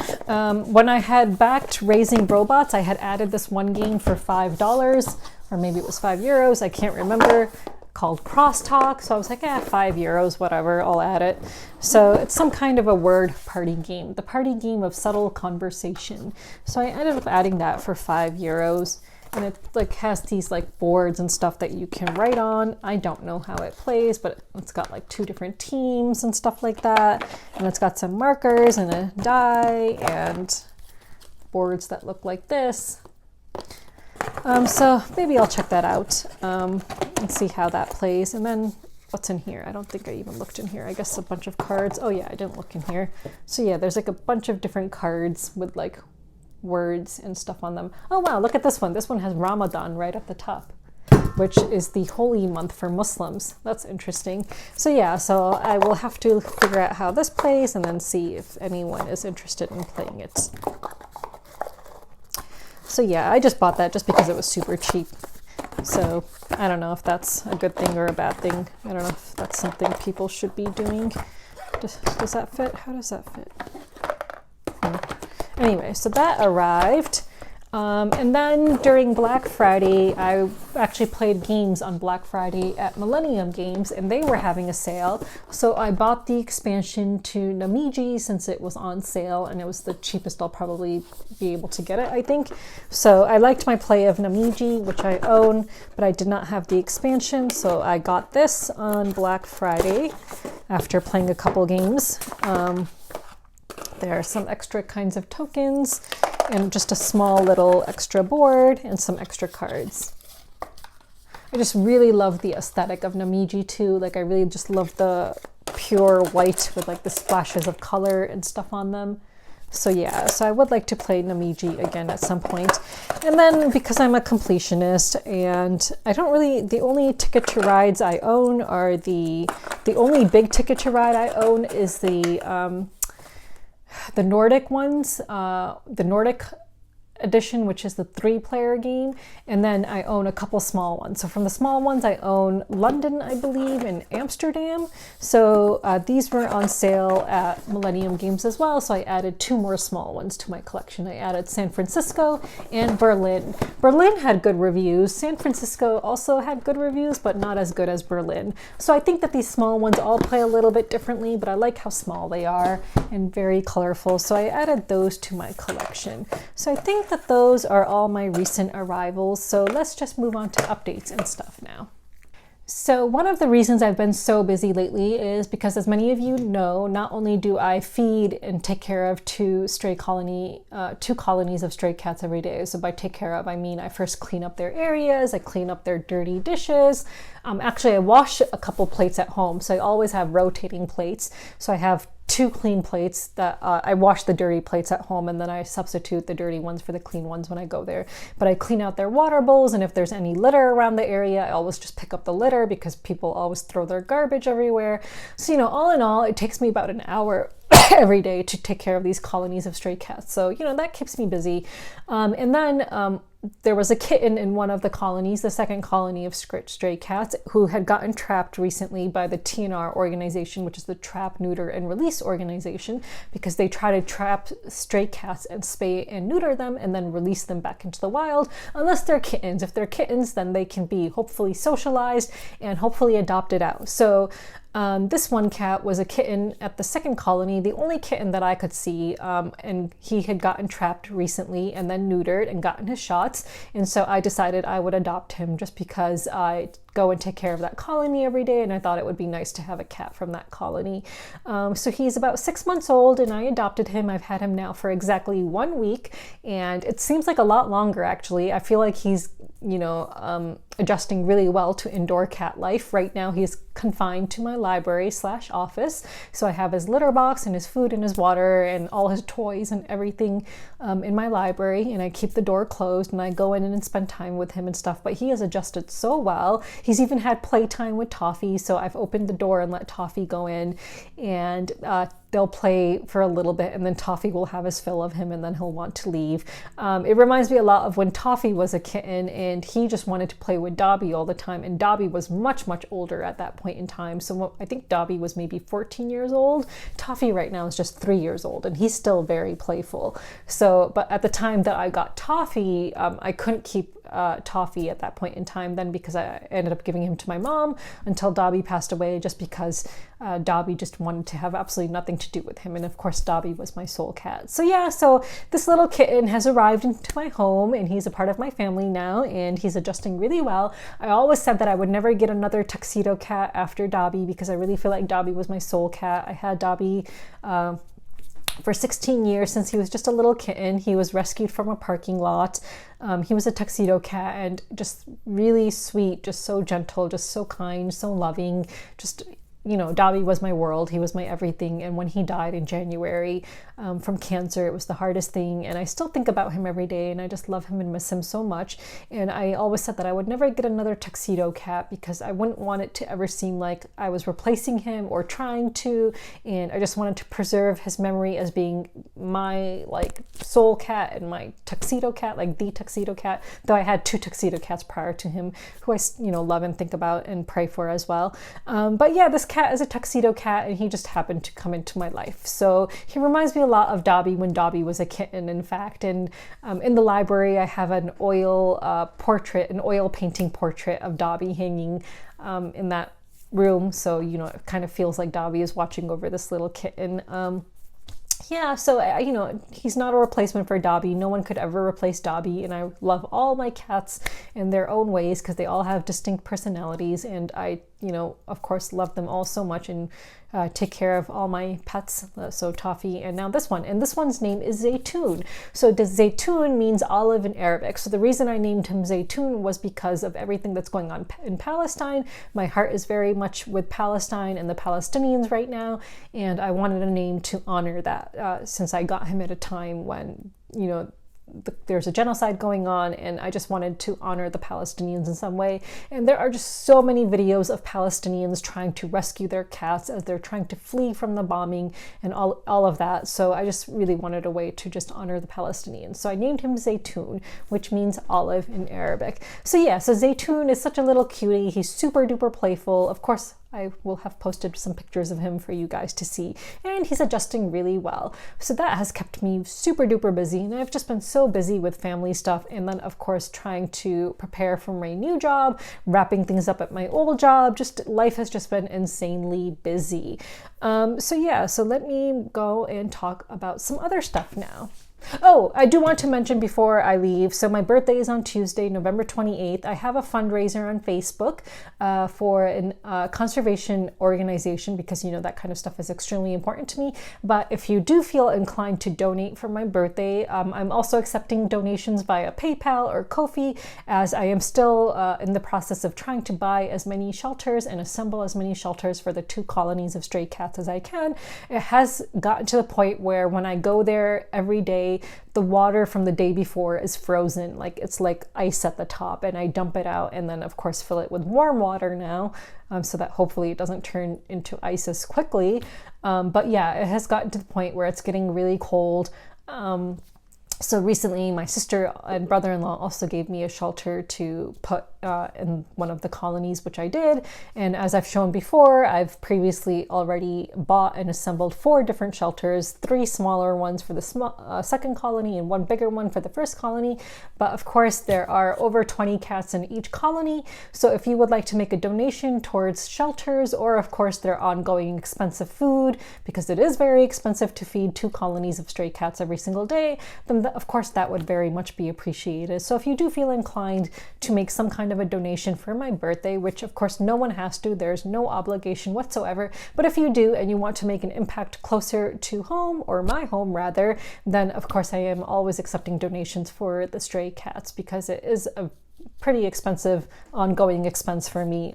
when I had backed Raising Robots, I had added this one game for $5, or maybe it was €5, I can't remember, called CrossTalk. So I was like, €5, whatever, I'll add it. So it's some kind of a word party game, the party game of subtle conversation. So I ended up adding that for €5. And it like has these like boards and stuff that you can write on. I don't know how it plays, but it's got like 2 different teams and stuff like that. And it's got some markers and a die and boards that look like this. So maybe I'll check that out and see how that plays. And then what's in here? I don't think I even looked in here. I guess a bunch of cards. Oh yeah, I didn't look in here. So yeah, there's like a bunch of different cards with like words and stuff on them. Oh wow, look at this one. This one has Ramadan right at the top, which is the holy month for Muslims. That's interesting. So yeah, so I will have to figure out how this plays and then see if anyone is interested in playing it. So yeah, I just bought that just because it was super cheap. So I don't know if that's a good thing or a bad thing. I don't know if that's something people should be doing. Does that fit? How does that fit? Anyway, so that arrived. And then during Black Friday, I actually played games on Black Friday at Millennium Games, and they were having a sale. So I bought the expansion to Namiji since it was on sale, and it was the cheapest I'll probably be able to get it, I think. So I liked my play of Namiji, which I own, but I did not have the expansion. So I got this on Black Friday after playing a couple games. There are some extra kinds of tokens and just a small little extra board and some extra cards. I just really love the aesthetic of Namiji too. Like I really just love the pure white with like the splashes of color and stuff on them. So yeah, so I would like to play Namiji again at some point. And then because I'm a completionist and I don't really, the only Ticket to Rides I own are the only big Ticket to Ride I own is the Nordic ones, the Nordic edition, which is the 3-player game, and then I own a couple small ones. So from the small ones, I own London, I believe, and Amsterdam. So these were on sale at Millennium Games as well, so I added 2 more small ones to my collection. I added San Francisco and Berlin. Berlin had good reviews. San Francisco also had good reviews, but not as good as Berlin. So I think that these small ones all play a little bit differently, but I like how small they are and very colorful. So I added those to my collection. So I think that those are all my recent arrivals. So let's just move on to updates and stuff now. So one of the reasons I've been so busy lately is because, as many of you know, not only do I feed and take care of 2 colonies of stray cats every day. So by take care of, I mean I first clean up their areas, I clean up their dirty dishes. Actually, I wash a couple plates at home, so I always have rotating plates. So I have 2 clean plates that I wash the dirty plates at home, and then I substitute the dirty ones for the clean ones when I go there. But I clean out their water bowls, and if there's any litter around the area, I always just pick up the litter because people always throw their garbage everywhere. So, you know, all in all, it takes me about an hour every day to take care of these colonies of stray cats. So, you know, that keeps me busy. And then there was a kitten in one of the colonies, the second colony of stray cats, who had gotten trapped recently by the TNR organization, which is the Trap, Neuter, and Release organization, because they try to trap stray cats and spay and neuter them and then release them back into the wild, unless they're kittens. If they're kittens, then they can be hopefully socialized and hopefully adopted out. So this one cat was a kitten at the second colony, the only kitten that I could see, and he had gotten trapped recently and then neutered and gotten his shots, and so I decided I would adopt him just because I go and take care of that colony every day, and I thought it would be nice to have a cat from that colony. So he's about 6 months old, and I adopted him. I've had him now for exactly 1 week, and it seems like a lot longer, actually. I feel like he's, you know, adjusting really well to indoor cat life. Right now he's confined to my library/office, so I have his litter box and his food and his water and all his toys and everything in my library, and I keep the door closed and I go in and spend time with him and stuff. But he has adjusted so well. He's even had playtime with Toffee, so I've opened the door and let Toffee go in, and they'll play for a little bit and then Toffee will have his fill of him and then he'll want to leave. It reminds me a lot of when Toffee was a kitten and he just wanted to play with Dobby all the time, and Dobby was much, much older at that point in time. So I think Dobby was maybe 14 years old. Toffee right now is just 3 years old and he's still very playful. So, but at the time that I got Toffee, I couldn't keep Toffee at that point in time then, because I ended up giving him to my mom until Dobby passed away, just because Dobby just wanted to have absolutely nothing to do with him. And of course Dobby was my soul cat. So yeah, so this little kitten has arrived into my home and he's a part of my family now and he's adjusting really well. I always said that I would never get another tuxedo cat after Dobby because I really feel like Dobby was my soul cat. I had Dobby for 16 years since he was just a little kitten. He was rescued from a parking lot. He was a tuxedo cat and just really sweet, just so gentle, just so kind, so loving. Just, you know, Dobby was my world. He was my everything. And when he died in January from cancer, it was the hardest thing. And I still think about him every day and I just love him and miss him so much. And I always said that I would never get another tuxedo cat because I wouldn't want it to ever seem like I was replacing him or trying to. And I just wanted to preserve his memory as being my like soul cat and my tuxedo cat, like the tuxedo cat, though I had 2 tuxedo cats prior to him who I, you know, love and think about and pray for as well. But yeah, this cat is a tuxedo cat and he just happened to come into my life. So he reminds me a lot of Dobby when Dobby was a kitten, in fact. And in the library I have an oil portrait, an oil painting portrait of Dobby hanging in that room. So, you know, it kind of feels like Dobby is watching over this little kitten. Yeah, so, you know, he's not a replacement for Dobby. No one could ever replace Dobby, and I love all my cats in their own ways because they all have distinct personalities, and I, you know, of course, love them all so much and take care of all my pets. So Toffee and now this one. And this one's name is Zaytoon. So Zaytoon means olive in Arabic. So the reason I named him Zaytoon was because of everything that's going on in Palestine. My heart is very much with Palestine and the Palestinians right now. And I wanted a name to honor that since I got him at a time when, you know, there's a genocide going on, and I just wanted to honor the Palestinians in some way. And there are just so many videos of Palestinians trying to rescue their cats as they're trying to flee from the bombing and all of that. So I just really wanted a way to just honor the Palestinians. So I named him Zaytoon, which means olive in Arabic. So yeah, so Zaytoon is such a little cutie. He's super duper playful. Of course, I will have posted some pictures of him for you guys to see, and he's adjusting really well. So that has kept me super duper busy, and I've just been so busy with family stuff, and then of course trying to prepare for my new job, wrapping things up at my old job. Just life has just been insanely busy. So yeah, so let me go and talk about some other stuff now. Oh, I do want to mention before I leave, so my birthday is on Tuesday, November 28th. I have a fundraiser on Facebook for a conservation organization because, you know, that kind of stuff is extremely important to me. But if you do feel inclined to donate for my birthday, I'm also accepting donations via PayPal or Ko-fi, as I am still in the process of trying to buy as many shelters and assemble as many shelters for the 2 colonies of stray cats as I can. It has gotten to the point where when I go there every day, the water from the day before is frozen, like it's like ice at the top, and I dump it out and then of course fill it with warm water now, so that hopefully it doesn't turn into ice as quickly. But yeah, it has gotten to the point where it's getting really cold. So recently my sister and brother-in-law also gave me a shelter to put in one of the colonies, which I did. And as I've shown before, I've previously already bought and assembled 4 different shelters, 3 smaller ones for the second colony and 1 bigger one for the first colony. But of course there are over 20 cats in each colony. So if you would like to make a donation towards shelters, or of course their ongoing expensive food, because it is very expensive to feed 2 colonies of stray cats every single day, then of course that would very much be appreciated. So if you do feel inclined to make some kind of a donation for my birthday, which of course no one has to, there's no obligation whatsoever, but if you do and you want to make an impact closer to home, or my home rather, then of course I am always accepting donations for the stray cats, because it is a pretty expensive ongoing expense for me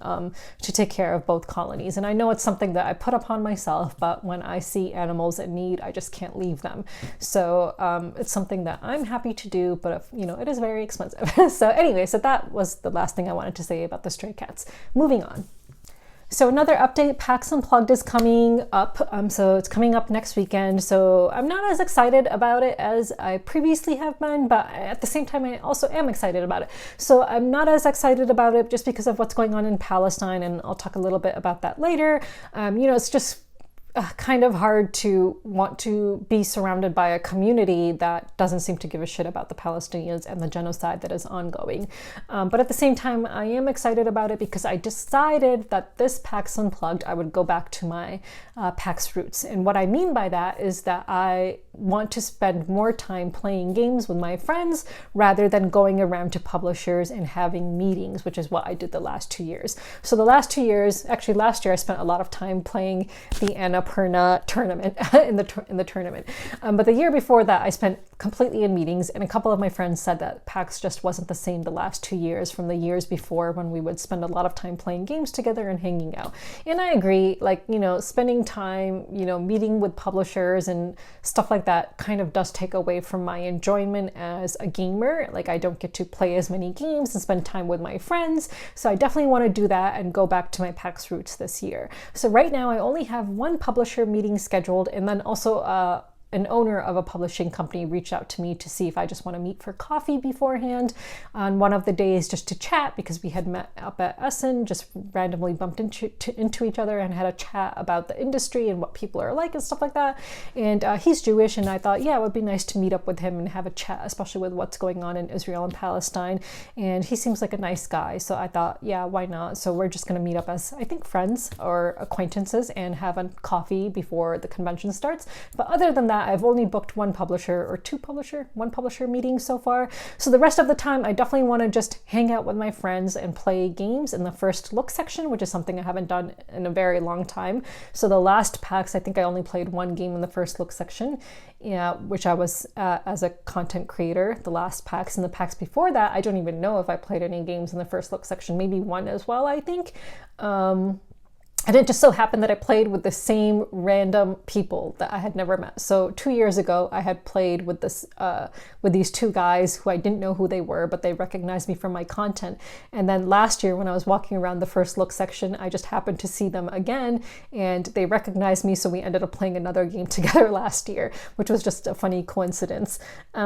to take care of both colonies. And I know it's something that I put upon myself, but when I see animals in need, I just can't leave them. So it's something that I'm happy to do, but if, you know, it is very expensive. So anyway, so that was the last thing I wanted to say about the stray cats. Moving on. So another update, PAX Unplugged is coming up. So it's coming up next weekend. So I'm not as excited about it as I previously have been, but at the same time, I also am excited about it. So I'm not as excited about it just because of what's going on in Palestine, and I'll talk a little bit about that later. It's just kind of hard to want to be surrounded by a community that doesn't seem to give a shit about the Palestinians and the genocide that is ongoing. But at the same time, I am excited about it because I decided that this PAX Unplugged, I would go back to my PAX roots. And what I mean by that is that I want to spend more time playing games with my friends rather than going around to publishers and having meetings, which is what I did the last 2 years. So the last 2 years, actually last year, I spent a lot of time playing the Annapurna tournament in the tournament. But the year before that, I spent completely in meetings, and a couple of my friends said that PAX just wasn't the same the last 2 years from the years before, when we would spend a lot of time playing games together and hanging out. And I agree, spending time, meeting with publishers and stuff like that kind of does take away from my enjoyment as a gamer. Like, I don't get to play as many games and spend time with my friends. So I definitely want to do that and go back to my PAX roots this year. So right now I only have one publisher meeting scheduled, and then also an owner of a publishing company reached out to me to see if I just want to meet for coffee beforehand on one of the days, just to chat, because we had met up at Essen, just randomly bumped into each other and had a chat about the industry and what people are like and stuff like that. And he's Jewish, and I thought, yeah, it would be nice to meet up with him and have a chat, especially with what's going on in Israel and Palestine. And he seems like a nice guy, so I thought, yeah, why not? So we're just going to meet up as, I think, friends or acquaintances and have a coffee before the convention starts. But other than that, I've only booked one publisher meeting so far. So the rest of the time, I definitely want to just hang out with my friends and play games in the first look section, which is something I haven't done in a very long time. So the last PAX, I think I only played one game in the first look section, which I was as a content creator, the last PAX. And the PAX before that, I don't even know if I played any games in the first look section, maybe one as well, I think. And it just so happened that I played with the same random people that I had never met. So 2 years ago, I had played with these two guys who I didn't know who they were, but they recognized me from my content. And then last year, when I was walking around the first look section, I just happened to see them again, and they recognized me. So we ended up playing another game together last year, which was just a funny coincidence.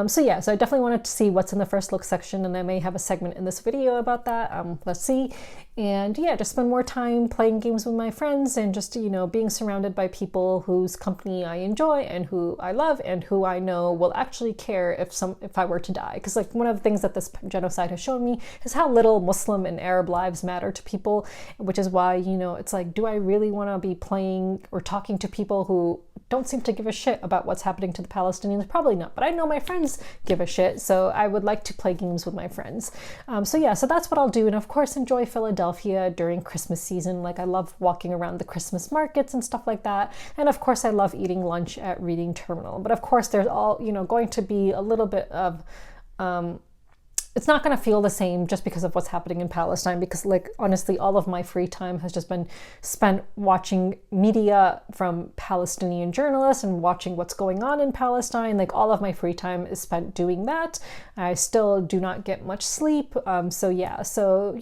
So I definitely wanted to see what's in the first look section, and I may have a segment in this video about that. Let's see. And yeah, just spend more time playing games with my friends and just, being surrounded by people whose company I enjoy and who I love and who I know will actually care if I were to die. Because one of the things that this genocide has shown me is how little Muslim and Arab lives matter to people, which is why, it's like, do I really want to be playing or talking to people who don't seem to give a shit about what's happening to the Palestinians? Probably not, but I know my friends give a shit, so I would like to play games with my friends. So that's what I'll do, and of course enjoy Philadelphia during Christmas season. Like, I love walking around the Christmas markets and stuff like that, and of course I love eating lunch at Reading Terminal. But of course there's going to be a little bit of it's not going to feel the same just because of what's happening in Palestine, because honestly, all of my free time has just been spent watching media from Palestinian journalists and watching what's going on in Palestine. All of my free time is spent doing that. I still do not get much sleep. So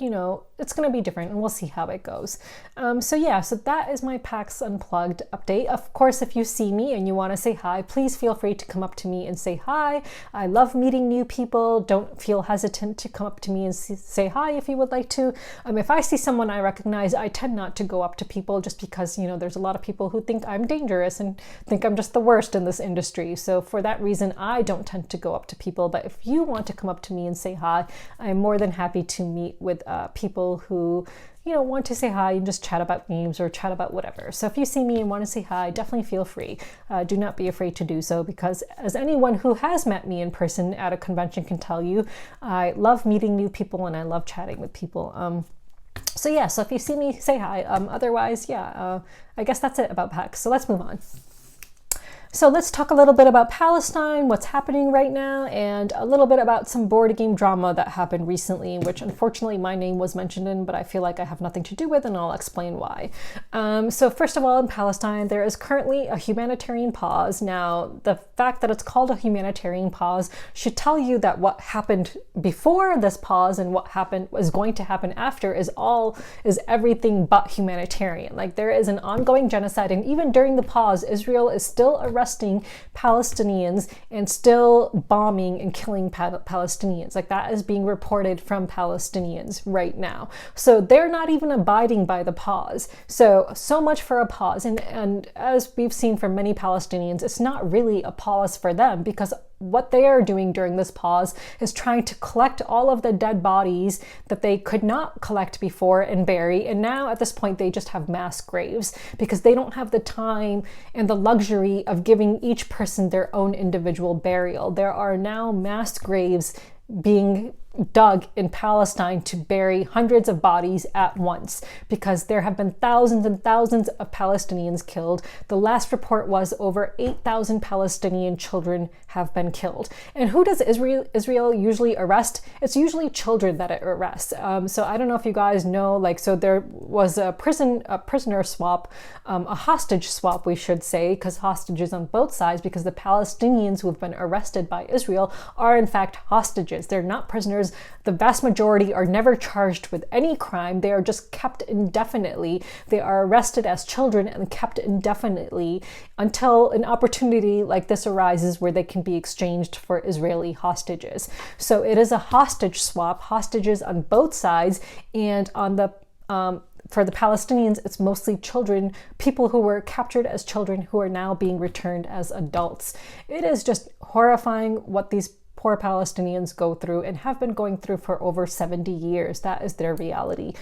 it's going to be different, and we'll see how it goes. So that is my PAX Unplugged update. Of course, if you see me and you want to say hi, please feel free to come up to me and say hi. I love meeting new people. Don't feel hesitant to come up to me and say hi if you would like to. If I see someone I recognize, I tend not to go up to people just because, there's a lot of people who think I'm dangerous and think I'm just the worst in this industry. So for that reason, I don't tend to go up to people. But if you want to come up to me and say hi, I'm more than happy to meet with people who want to say hi and just chat about games or chat about whatever. So if you see me and want to say hi, definitely feel free. Do not be afraid to do so, because as anyone who has met me in person at a convention can tell you, I love meeting new people and I love chatting with people. So if you see me, say hi. Otherwise, I guess that's it about PAX. So let's move on. So let's talk a little bit about Palestine, what's happening right now, and a little bit about some board game drama that happened recently, which unfortunately my name was mentioned in, but I feel like I have nothing to do with, and I'll explain why. So first of all, in Palestine, there is currently a humanitarian pause. Now, the fact that it's called a humanitarian pause should tell you that what happened before this pause and what is going to happen after is everything but humanitarian. Like, there is an ongoing genocide, and even during the pause, Israel is still arresting Palestinians and still bombing and killing Palestinians. Like, that is being reported from Palestinians right now. So they're not even abiding by the pause. So much for a pause. And as we've seen from many Palestinians, it's not really a pause for them, because what they are doing during this pause is trying to collect all of the dead bodies that they could not collect before and bury. And now at this point, they just have mass graves because they don't have the time and the luxury of giving each person their own individual burial. There are now mass graves being dug in Palestine to bury hundreds of bodies at once, because there have been thousands and thousands of Palestinians killed. The last report was over 8,000 Palestinian children have been killed. And who does Israel usually arrest? It's usually children that it arrests. So I don't know if you guys know, so there was a prisoner swap, a hostage swap, we should say, because hostages on both sides, because the Palestinians who have been arrested by Israel are in fact hostages. They're not prisoners. The vast majority are never charged with any crime. They are just kept indefinitely. They are arrested as children and kept indefinitely until an opportunity like this arises where they can be exchanged for Israeli hostages. So it is a hostage swap, hostages on both sides, and on the for the Palestinians, it's mostly children, people who were captured as children who are now being returned as adults. It is just horrifying what these poor Palestinians go through and have been going through for over 70 years. That is their reality.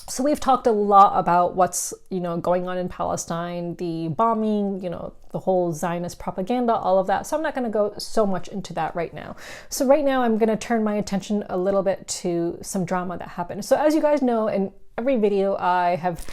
So we've talked a lot about what's, going on in Palestine, the bombing, the whole Zionist propaganda, all of that. So I'm not going to go so much into that right now. So right now I'm going to turn my attention a little bit to some drama that happened. So as you guys know, in every video I have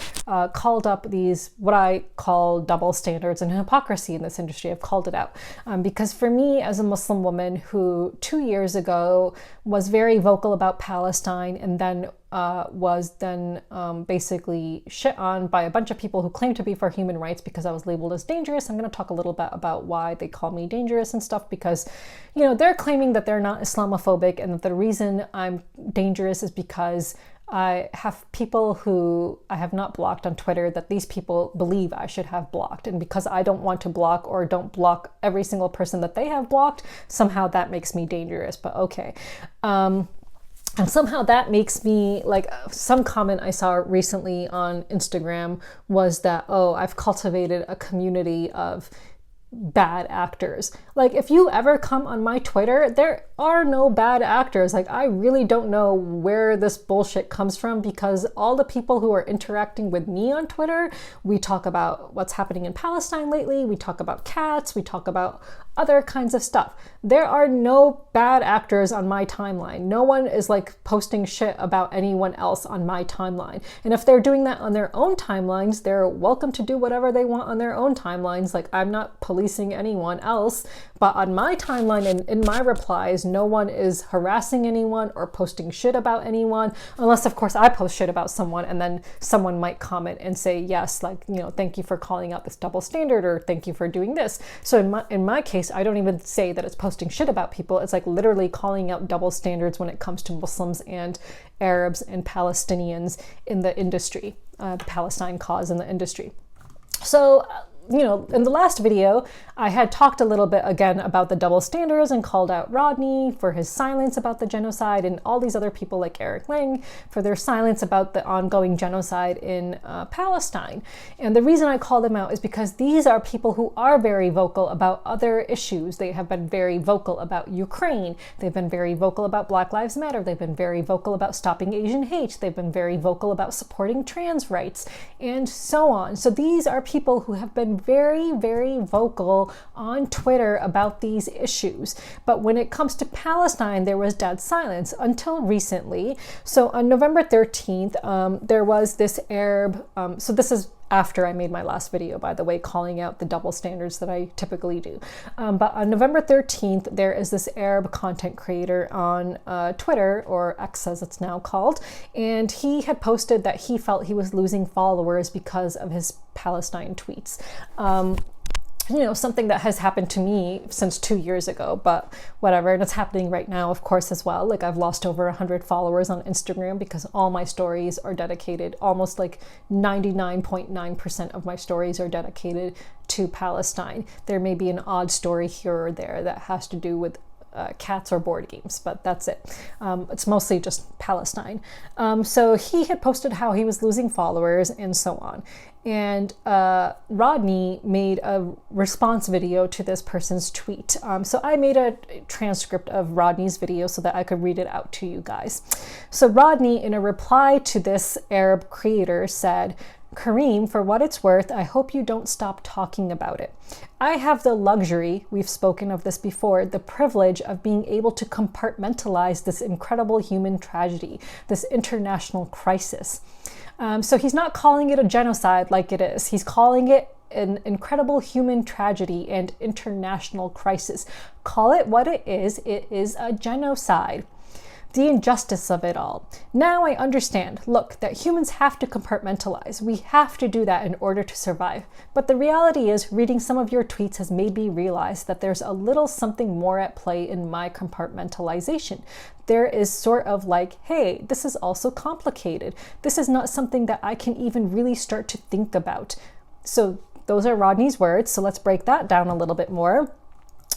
called up these, what I call double standards and hypocrisy in this industry. I've called it out because for me, as a Muslim woman who 2 years ago was very vocal about Palestine and then was then basically shit on by a bunch of people who claim to be for human rights because I was labeled as dangerous. I'm going to talk a little bit about why they call me dangerous and stuff, because they're claiming that they're not Islamophobic and that the reason I'm dangerous is because I have people who I have not blocked on Twitter that these people believe I should have blocked. And because I don't want to block or don't block every single person that they have blocked, somehow that makes me dangerous. But okay. And somehow that makes me, some comment I saw recently on Instagram was that, I've cultivated a community of bad actors. If you ever come on my Twitter, there are no bad actors. I really don't know where this bullshit comes from, because all the people who are interacting with me on Twitter, we talk about what's happening in Palestine lately, we talk about cats, we talk about other kinds of stuff. There are no bad actors on my timeline. No one is posting shit about anyone else on my timeline. And if they're doing that on their own timelines, they're welcome to do whatever they want on their own timelines. I'm not policing anyone else, but on my timeline and in my replies, no one is harassing anyone or posting shit about anyone, unless of course I post shit about someone and then someone might comment and say, yes, thank you for calling out this double standard, or thank you for doing this. So in my case, I don't even say that it's posting shit about people. It's literally calling out double standards when it comes to Muslims and Arabs and Palestinians in the industry, the Palestine cause in the industry. So in the last video, I had talked a little bit again about the double standards and called out Rodney for his silence about the genocide, and all these other people like Eric Lang for their silence about the ongoing genocide in Palestine. And the reason I call them out is because these are people who are very vocal about other issues. They have been very vocal about Ukraine. They've been very vocal about Black Lives Matter. They've been very vocal about stopping Asian hate. They've been very vocal about supporting trans rights, and so on. So these are people who have been very, very vocal on Twitter about these issues. But when it comes to Palestine, there was dead silence until recently. So on November 13th, there was this Arab, so this is after I made my last video, by the way, calling out the double standards that I typically do. But on November 13th, there is this Arab content creator on Twitter, or X as it's now called, and he had posted that he felt he was losing followers because of his Palestine tweets. You know, something that has happened to me since 2 years ago, but whatever. And it's happening right now, of course, as well. Like, I've lost over 100 followers on Instagram because all my stories are dedicated, almost like 99.9% of my stories are dedicated to Palestine. There may be an odd story here or there that has to do with cats or board games, but that's it. It's mostly just Palestine. So he had posted how he was losing followers and so on. And Rodney made a response video to this person's tweet. So I made a transcript of Rodney's video so that I could read it out to you guys. So Rodney, in a reply to this Arab creator, said, "Kareem, for what it's worth, I hope you don't stop talking about it. I have the luxury, we've spoken of this before, the privilege of being able to compartmentalize this incredible human tragedy, this international crisis." So he's not calling it a genocide like it is. He's calling it an incredible human tragedy and international crisis. Call it what it is a genocide. The injustice of it all. Now I understand, look, that humans have to compartmentalize. We have to do that in order to survive. But the reality is, reading some of your tweets has made me realize that there's a little something more at play in my compartmentalization. There is sort of like, hey, this is also complicated. This is not something that I can even really start to think about. So those are Rodney's words. So let's break that down a little bit more.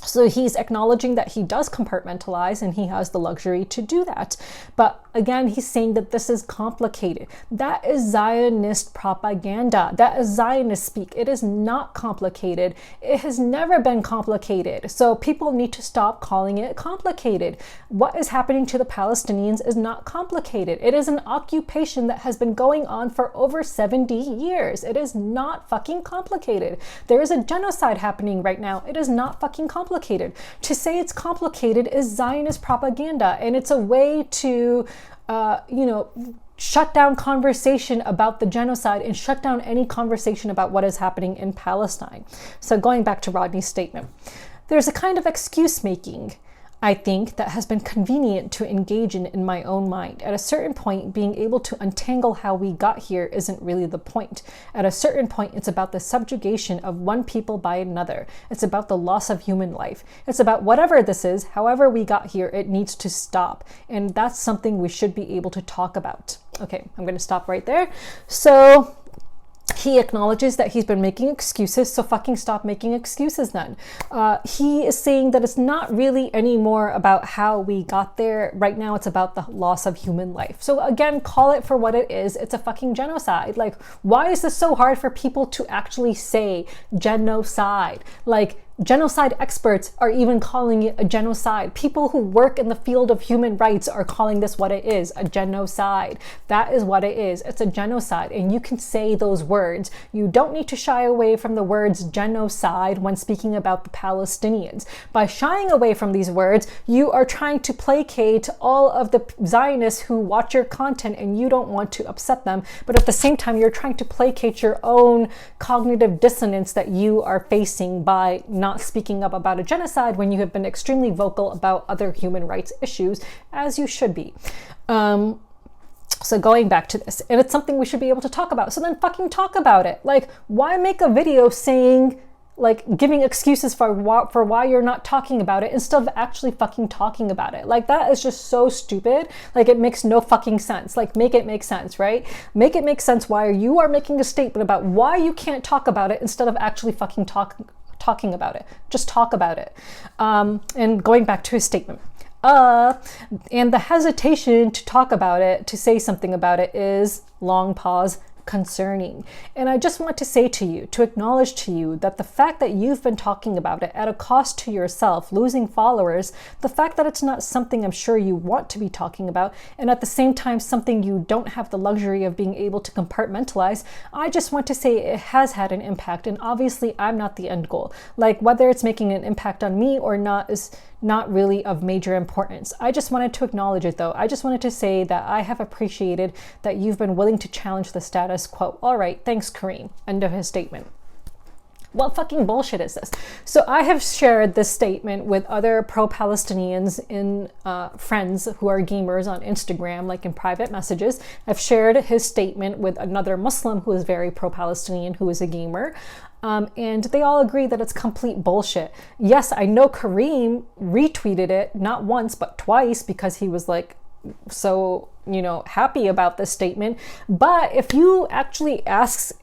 So he's acknowledging that he does compartmentalize and he has the luxury to do that. But again, he's saying that this is complicated. That is Zionist propaganda. That is Zionist speak. It is not complicated. It has never been complicated. So people need to stop calling it complicated. What is happening to the Palestinians is not complicated. It is an occupation that has been going on for over 70 years. It is not fucking complicated. There is a genocide happening right now. It is not fucking complicated. To say it's complicated is Zionist propaganda, and it's a way to, shut down conversation about the genocide and shut down any conversation about what is happening in Palestine. So going back to Rodney's statement, there's a kind of excuse making, I think, that has been convenient to engage in my own mind. At a certain point, being able to untangle how we got here isn't really the point. At a certain point, it's about the subjugation of one people by another. It's about the loss of human life. It's about whatever this is, however we got here, it needs to stop. And that's something we should be able to talk about. Okay, I'm going to stop right there. So he acknowledges that he's been making excuses, so fucking stop making excuses then. He is saying that it's not really anymore about how we got there. Right now, it's about the loss of human life. So again, call it for what it is. It's a fucking genocide. Like, why is this so hard for people to actually say genocide? Like, genocide experts are even calling it a genocide. People who work in the field of human rights are calling this what it is, a genocide. That is what it is. It's a genocide, and you can say those words. You don't need to shy away from the words genocide when speaking about the Palestinians. By shying away from these words, you are trying to placate all of the Zionists who watch your content and you don't want to upset them, but at the same time, you're trying to placate your own cognitive dissonance that you are facing by not speaking up about a genocide when you have been extremely vocal about other human rights issues, as you should be. So going back to this, and it's something we should be able to talk about. So then fucking talk about it. Like, why make a video saying, like, giving excuses for why you're not talking about it instead of actually fucking talking about it? Like, that is just so stupid. Like, it makes no fucking sense. Like, make it make sense, right? Make it make sense why you are making a statement about why you can't talk about it instead of actually fucking talking about it. Just talk about it. And going back to his statement. And the hesitation to talk about it, to say something about it, is, long pause, concerning. And I just want to say to you, to acknowledge to you, that the fact that you've been talking about it at a cost to yourself, losing followers, the fact that it's not something I'm sure you want to be talking about, and at the same time something you don't have the luxury of being able to compartmentalize, I just want to say it has had an impact, and obviously I'm not the end goal. Like, whether it's making an impact on me or not is not really of major importance. I just wanted to acknowledge it though. I just wanted to say that I have appreciated that you've been willing to challenge the status status quo. All right, thanks, Kareem. End of his statement. What fucking bullshit is this? So I have shared this statement with other pro-Palestinians in friends who are gamers on Instagram, like in private messages. I've shared his statement with another Muslim who is very pro-Palestinian, who is a gamer. And they all agree that it's complete bullshit. Yes, I know Kareem retweeted it, not once, but twice, because he was like, so, happy about this statement. But if you actually ask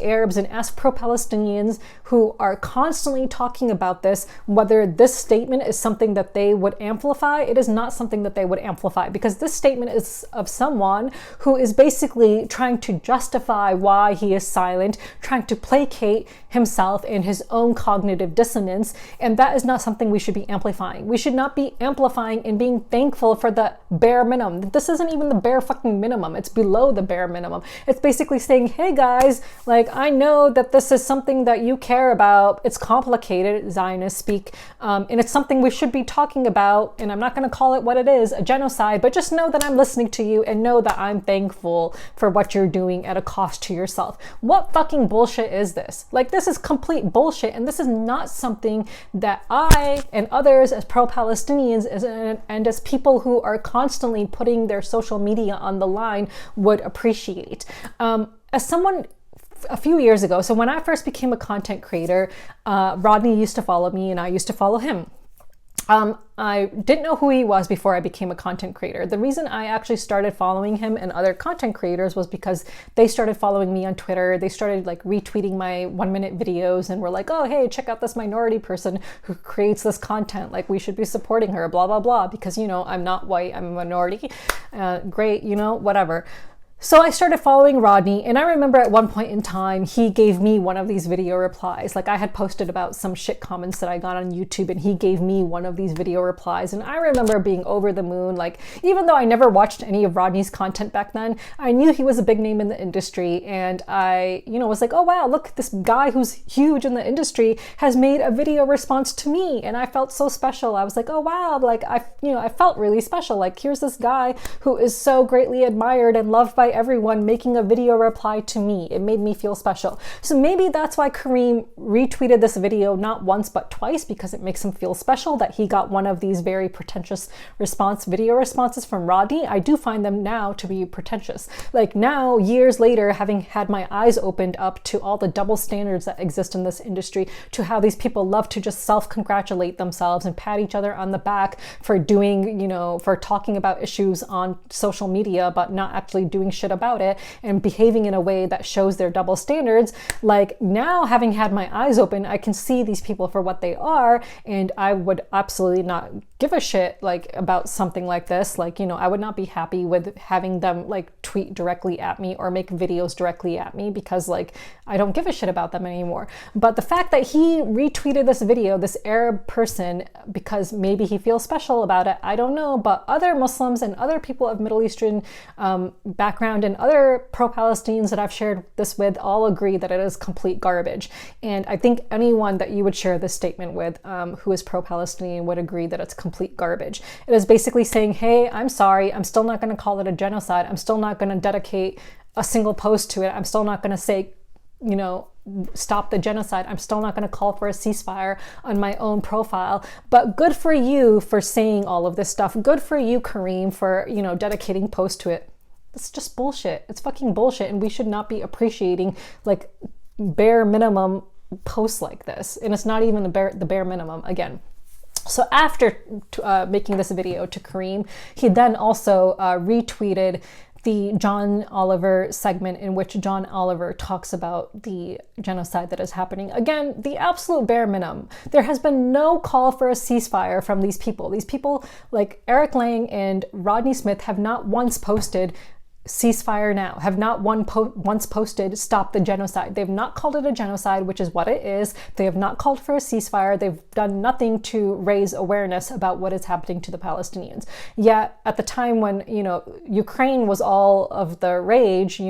Arabs and ask pro-Palestinians who are constantly talking about this, whether this statement is something that they would amplify, it is not something that they would amplify, because this statement is of someone who is basically trying to justify why he is silent, trying to placate himself in his own cognitive dissonance, and that is not something we should be amplifying. We should not be amplifying and being thankful for the bare minimum. This isn't even the bare fucking minimum. It's below the bare minimum. It's basically saying, hey guys, like, I know that this is something that you care about. It's complicated, Zionists speak, and it's something we should be talking about, and I'm not going to call it what it is, a genocide, but just know that I'm listening to you and know that I'm thankful for what you're doing at a cost to yourself. What fucking bullshit is this? Like, this is complete bullshit, and this is not something that I and others as pro-Palestinians and as people who are constantly putting their social media on the line would appreciate. As someone a few years ago, so when I first became a content creator, Rodney used to follow me and I used to follow him. I didn't know who he was before I became a content creator. The reason I actually started following him and other content creators was because they started following me on Twitter. They started like retweeting my 1-minute videos and were like, oh, hey, check out this minority person who creates this content. Like, we should be supporting her, blah, blah, blah, because, I'm not white, I'm a minority. Great, whatever. So I started following Rodney, and I remember at one point in time, he gave me one of these video replies. Like, I had posted about some shit comments that I got on YouTube, and he gave me one of these video replies. And I remember being over the moon. Like, even though I never watched any of Rodney's content back then, I knew he was a big name in the industry. And I, was like, oh wow, look, this guy who's huge in the industry has made a video response to me. And I felt so special. I was like, oh wow, like I felt really special. Like, here's this guy who is so greatly admired and loved by everyone making a video reply to me. It made me feel special. So maybe that's why Kareem retweeted this video not once but twice, because it makes him feel special that he got one of these very pretentious video responses from Rodney. I do find them now to be pretentious. Like, now, years later, having had my eyes opened up to all the double standards that exist in this industry, to how these people love to just self-congratulate themselves and pat each other on the back for doing, for talking about issues on social media but not actually doing shit about it and behaving in a way that shows their double standards. Like, now, having had my eyes open, I can see these people for what they are, and I would absolutely not give a shit like about something like this. Like, I would not be happy with having them like tweet directly at me or make videos directly at me, because like, I don't give a shit about them anymore. But the fact that he retweeted this video, this Arab person, because maybe he feels special about it, I don't know, but other Muslims and other people of Middle Eastern background and other pro-Palestinians that I've shared this with all agree that it is complete garbage. And I think anyone that you would share this statement with who is pro-Palestinian would agree that it's complete garbage. It is basically saying, hey, I'm sorry, I'm still not going to call it a genocide. I'm still not going to dedicate a single post to it. I'm still not going to say, stop the genocide. I'm still not going to call for a ceasefire on my own profile. But good for you for saying all of this stuff. Good for you, Kareem, for, dedicating posts to it. It's just bullshit. It's fucking bullshit, and we should not be appreciating like bare minimum posts like this. And it's not even the bare minimum again. So after making this video to Kareem, he then also retweeted the John Oliver segment in which John Oliver talks about the genocide that is happening. Again, the absolute bare minimum. There has been no call for a ceasefire from these people. These people like Eric Lang and Rodney Smith have not once posted ceasefire now, have not once posted stop the genocide. They've not called it a genocide, which is what it is. They have not called for a ceasefire. They've done nothing to raise awareness about what is happening to the Palestinians. Yet at the time when, Ukraine was all of the rage,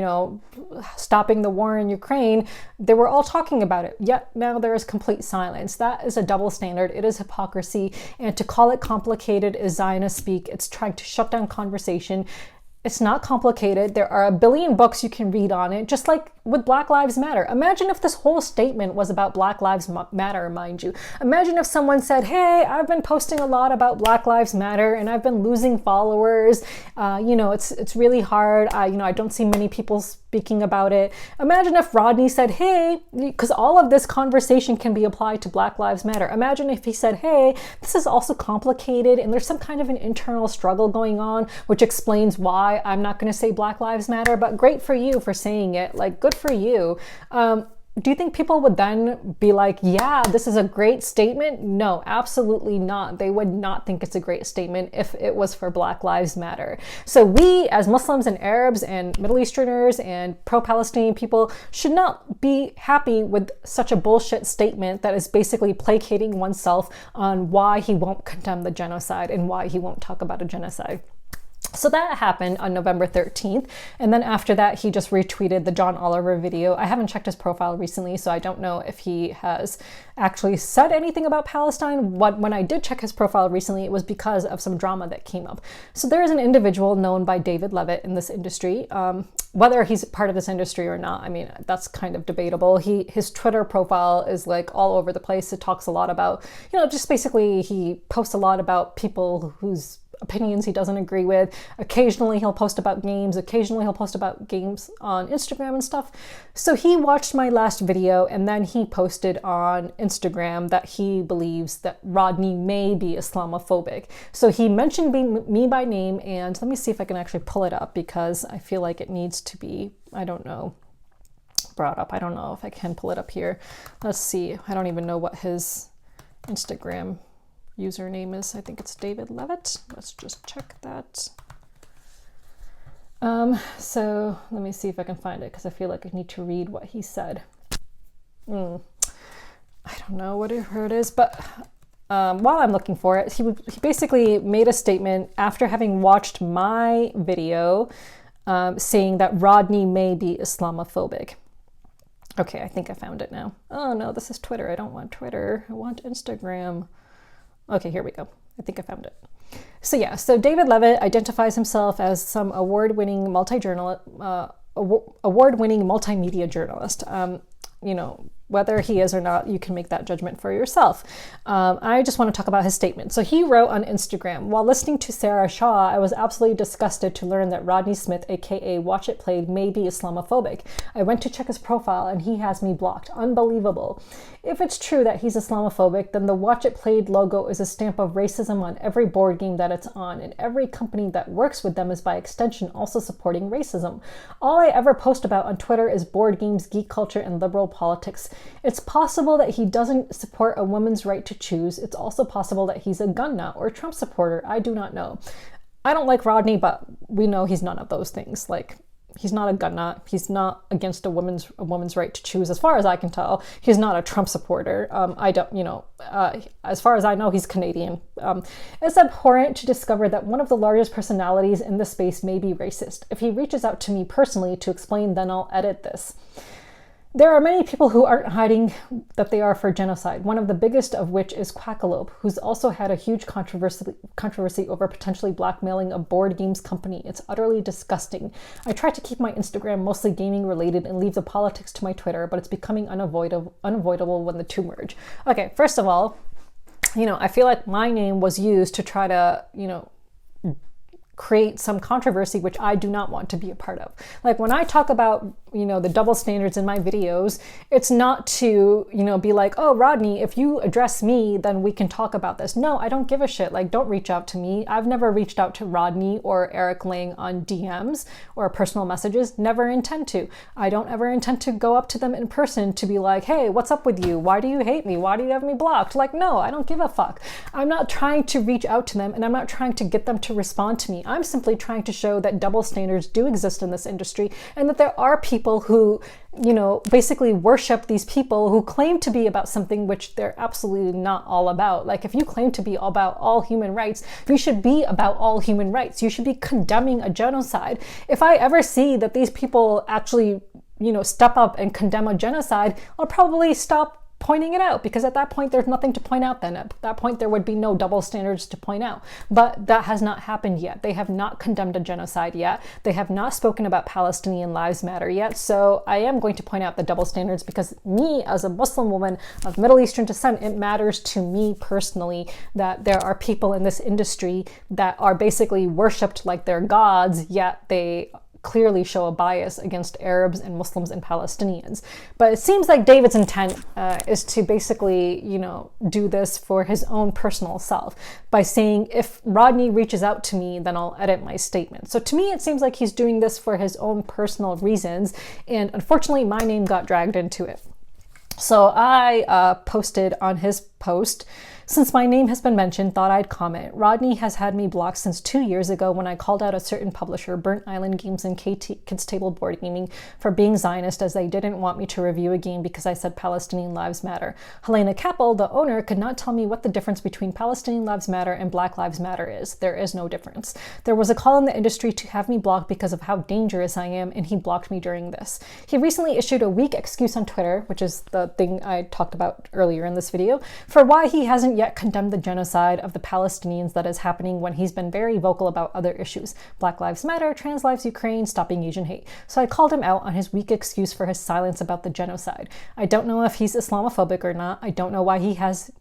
stopping the war in Ukraine, they were all talking about it. Yet now there is complete silence. That is a double standard. It is hypocrisy. And to call it complicated is Zionist speak. It's trying to shut down conversation. It's not complicated. There are a billion books you can read on it, just like with Black Lives Matter. Imagine if this whole statement was about Black Lives Matter, mind you. Imagine if someone said, hey, I've been posting a lot about Black Lives Matter and I've been losing followers. It's really hard. I don't see many people speaking about it. Imagine if Rodney said, hey, because all of this conversation can be applied to Black Lives Matter. Imagine if he said, hey, this is also complicated and there's some kind of an internal struggle going on, which explains why I'm not going to say Black Lives Matter, but great for you for saying it. Like, good for you. Do you think people would then be like, yeah, this is a great statement? No, absolutely not. They would not think it's a great statement if it was for Black Lives Matter. So we, as Muslims and Arabs and Middle Easterners and pro-Palestinian people, should not be happy with such a bullshit statement that is basically placating oneself on why he won't condemn the genocide and why he won't talk about a genocide. So that happened on November 13th. And then after that, he just retweeted the John Oliver video. I haven't checked his profile recently, so I don't know if he has actually said anything about Palestine. When I did check his profile recently, it was because of some drama that came up. So there is an individual known by David Levitt in this industry. Whether he's part of this industry or not, I mean, that's kind of debatable. His Twitter profile is like all over the place. It talks a lot about, just basically he posts a lot about people whose opinions he doesn't agree with. Occasionally he'll post about games. Occasionally he'll post about games on Instagram and stuff. So he watched my last video and then he posted on Instagram that he believes that Rodney may be Islamophobic. So he mentioned me by name, and let me see if I can actually pull it up because I feel like it needs to be, brought up. I don't know if I can pull it up here. Let's see. I don't even know what his Instagram username is. I think it's David Levitt. Let's just check that. So let me see if I can find it because I feel like I need to read what he said. I don't know whatever it is, but while I'm looking for it, he basically made a statement after having watched my video saying that Rodney may be Islamophobic. Okay, I think I found it now. Oh no, this is Twitter. I don't want Twitter. I want Instagram. Okay, here we go. I think I found it. So David Levitt identifies himself as some award-winning multimedia journalist. Whether he is or not, you can make that judgment for yourself. I just want to talk about his statement. So he wrote on Instagram, while listening to Sarah Shaw, I was absolutely disgusted to learn that Rodney Smith, aka Watch It Played, may be Islamophobic. I went to check his profile and he has me blocked. Unbelievable. If it's true that he's Islamophobic, then the Watch It Played logo is a stamp of racism on every board game that it's on, and every company that works with them is by extension also supporting racism. All I ever post about on Twitter is board games, geek culture, and liberal politics. It's possible that he doesn't support a woman's right to choose. It's also possible that he's a gun nut or a Trump supporter. I do not know. I don't like Rodney, but we know he's none of those things. Like, he's not a gun nut. He's not against a woman's right to choose. As far as I can tell, he's not a Trump supporter. As far as I know, he's Canadian. It's abhorrent to discover that one of the largest personalities in the space may be racist. If he reaches out to me personally to explain, then I'll edit this. There are many people who aren't hiding that they are for genocide, one of the biggest of which is Quackalope, who's also had a huge controversy over potentially blackmailing a board games company. It's utterly disgusting. I try to keep my Instagram mostly gaming related and leave the politics to my Twitter, but it's becoming unavoidable when the two merge. Okay, first of all, I feel like my name was used to try to, create some controversy, which I do not want to be a part of. Like, when I talk about, the double standards in my videos, it's not to, be like, oh, Rodney, if you address me, then we can talk about this. No, I don't give a shit. Like, don't reach out to me. I've never reached out to Rodney or Eric Lang on DMs or personal messages. Never intend to. I don't ever intend to go up to them in person to be like, hey, what's up with you? Why do you hate me? Why do you have me blocked? Like, no, I don't give a fuck. I'm not trying to reach out to them, and I'm not trying to get them to respond to me. I'm simply trying to show that double standards do exist in this industry, and that there are people who, basically worship these people who claim to be about something which they're absolutely not all about. Like, if you claim to be about all human rights, you should be about all human rights. You should be condemning a genocide. If I ever see that these people actually, step up and condemn a genocide, I'll probably stop pointing it out, because at that point there's nothing to point out then. At that point there would be no double standards to point out. But that has not happened yet. They have not condemned a genocide yet. They have not spoken about Palestinian lives matter yet. So I am going to point out the double standards, because me as a Muslim woman of Middle Eastern descent, it matters to me personally that there are people in this industry that are basically worshipped like they're gods, yet they clearly show a bias against Arabs and Muslims and Palestinians. But it seems like David's intent is to basically, do this for his own personal self by saying, if Rodney reaches out to me, then I'll edit my statement. So to me, it seems like he's doing this for his own personal reasons. And unfortunately, my name got dragged into it. So I posted on his post, since my name has been mentioned, thought I'd comment. Rodney has had me blocked since 2 years ago when I called out a certain publisher, Burnt Island Games and Kids Table Board Gaming, for being Zionist, as they didn't want me to review a game because I said Palestinian lives matter. Helena Kappel, the owner, could not tell me what the difference between Palestinian lives matter and Black lives matter is. There is no difference. There was a call in the industry to have me blocked because of how dangerous I am, and he blocked me during this. He recently issued a weak excuse on Twitter, which is the thing I talked about earlier in this video, for why he hasn't yet condemned the genocide of the Palestinians that is happening, when he's been very vocal about other issues. Black Lives Matter, Trans Lives Ukraine, stopping Asian hate. So I called him out on his weak excuse for his silence about the genocide. I don't know if he's Islamophobic or not. I don't know why he has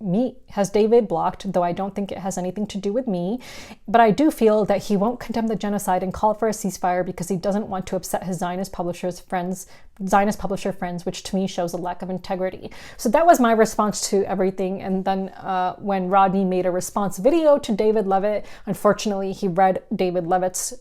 David blocked, though I don't think it has anything to do with me. But I do feel that he won't condemn the genocide and call for a ceasefire because he doesn't want to upset his Zionist publisher friends, which to me shows a lack of integrity. So that was my response to everything. And then when Rodney made a response video to David Levitt, unfortunately, he read David Levitt's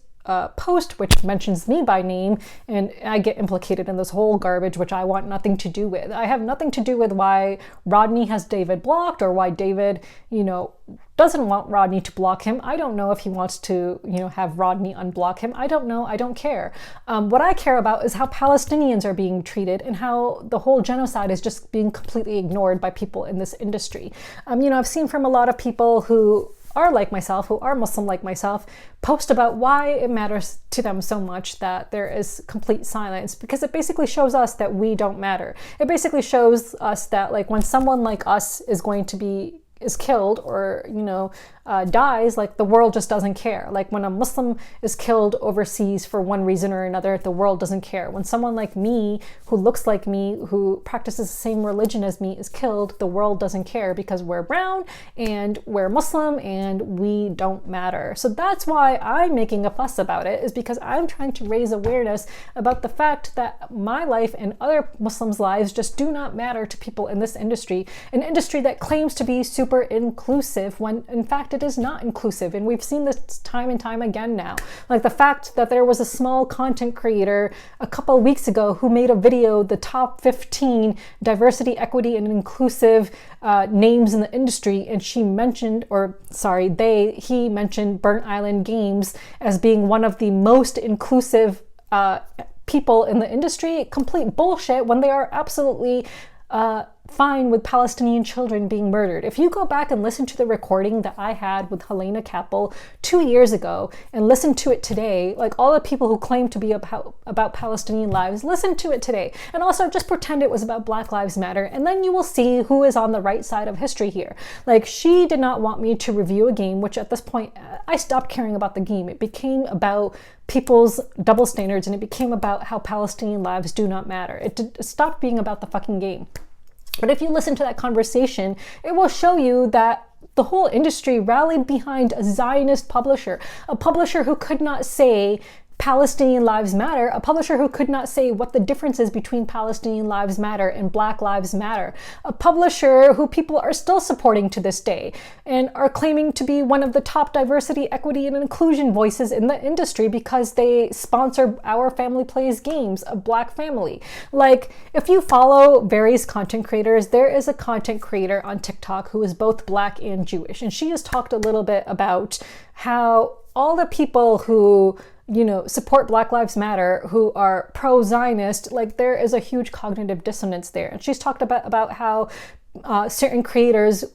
post, which mentions me by name, and I get implicated in this whole garbage, which I want nothing to do with. I have nothing to do with why Rodney has David blocked, or why David, doesn't want Rodney to block him. I don't know if he wants to, have Rodney unblock him. I don't know. I don't care. What I care about is how Palestinians are being treated and how the whole genocide is just being completely ignored by people in this industry. I've seen from a lot of people who are like myself, who are Muslim like myself, post about why it matters to them so much that there is complete silence, because it basically shows us that we don't matter. It basically shows us that, like, when someone like us is killed or, dies, like, the world just doesn't care. Like, when a Muslim is killed overseas for one reason or another, the world doesn't care. When someone like me, who looks like me, who practices the same religion as me, is killed, the world doesn't care, because we're brown and we're Muslim and we don't matter. So that's why I'm making a fuss about it, is because I'm trying to raise awareness about the fact that my life and other Muslims' lives just do not matter to people in this industry, an industry that claims to be super inclusive, when in fact it is not inclusive. And we've seen this time and time again now. Like the fact that there was a small content creator a couple of weeks ago who made a video, the top 15 diversity, equity, and inclusive names in the industry, and he mentioned Burnt Island Games as being one of the most inclusive people in the industry. Complete bullshit, when they are absolutely fine with Palestinian children being murdered. If you go back and listen to the recording that I had with Helena Kappel 2 years ago and listen to it today, like all the people who claim to be about Palestinian lives, listen to it today. And also just pretend it was about Black Lives Matter, and then you will see who is on the right side of history here. Like, she did not want me to review a game, which at this point, I stopped caring about the game. It became about people's double standards, and it became about how Palestinian lives do not matter. It stopped being about the fucking game. But if you listen to that conversation, it will show you that the whole industry rallied behind a Zionist publisher, a publisher who could not say Palestinian lives matter, a publisher who could not say what the difference is between Palestinian lives matter and Black lives matter, a publisher who people are still supporting to this day and are claiming to be one of the top diversity, equity, and inclusion voices in the industry because they sponsor Our Family Plays Games, a Black family. Like, if you follow various content creators, there is a content creator on TikTok who is both Black and Jewish, and she has talked a little bit about how all the people who support Black Lives Matter, who are pro-Zionist, like, there is a huge cognitive dissonance there. And she's talked about how certain people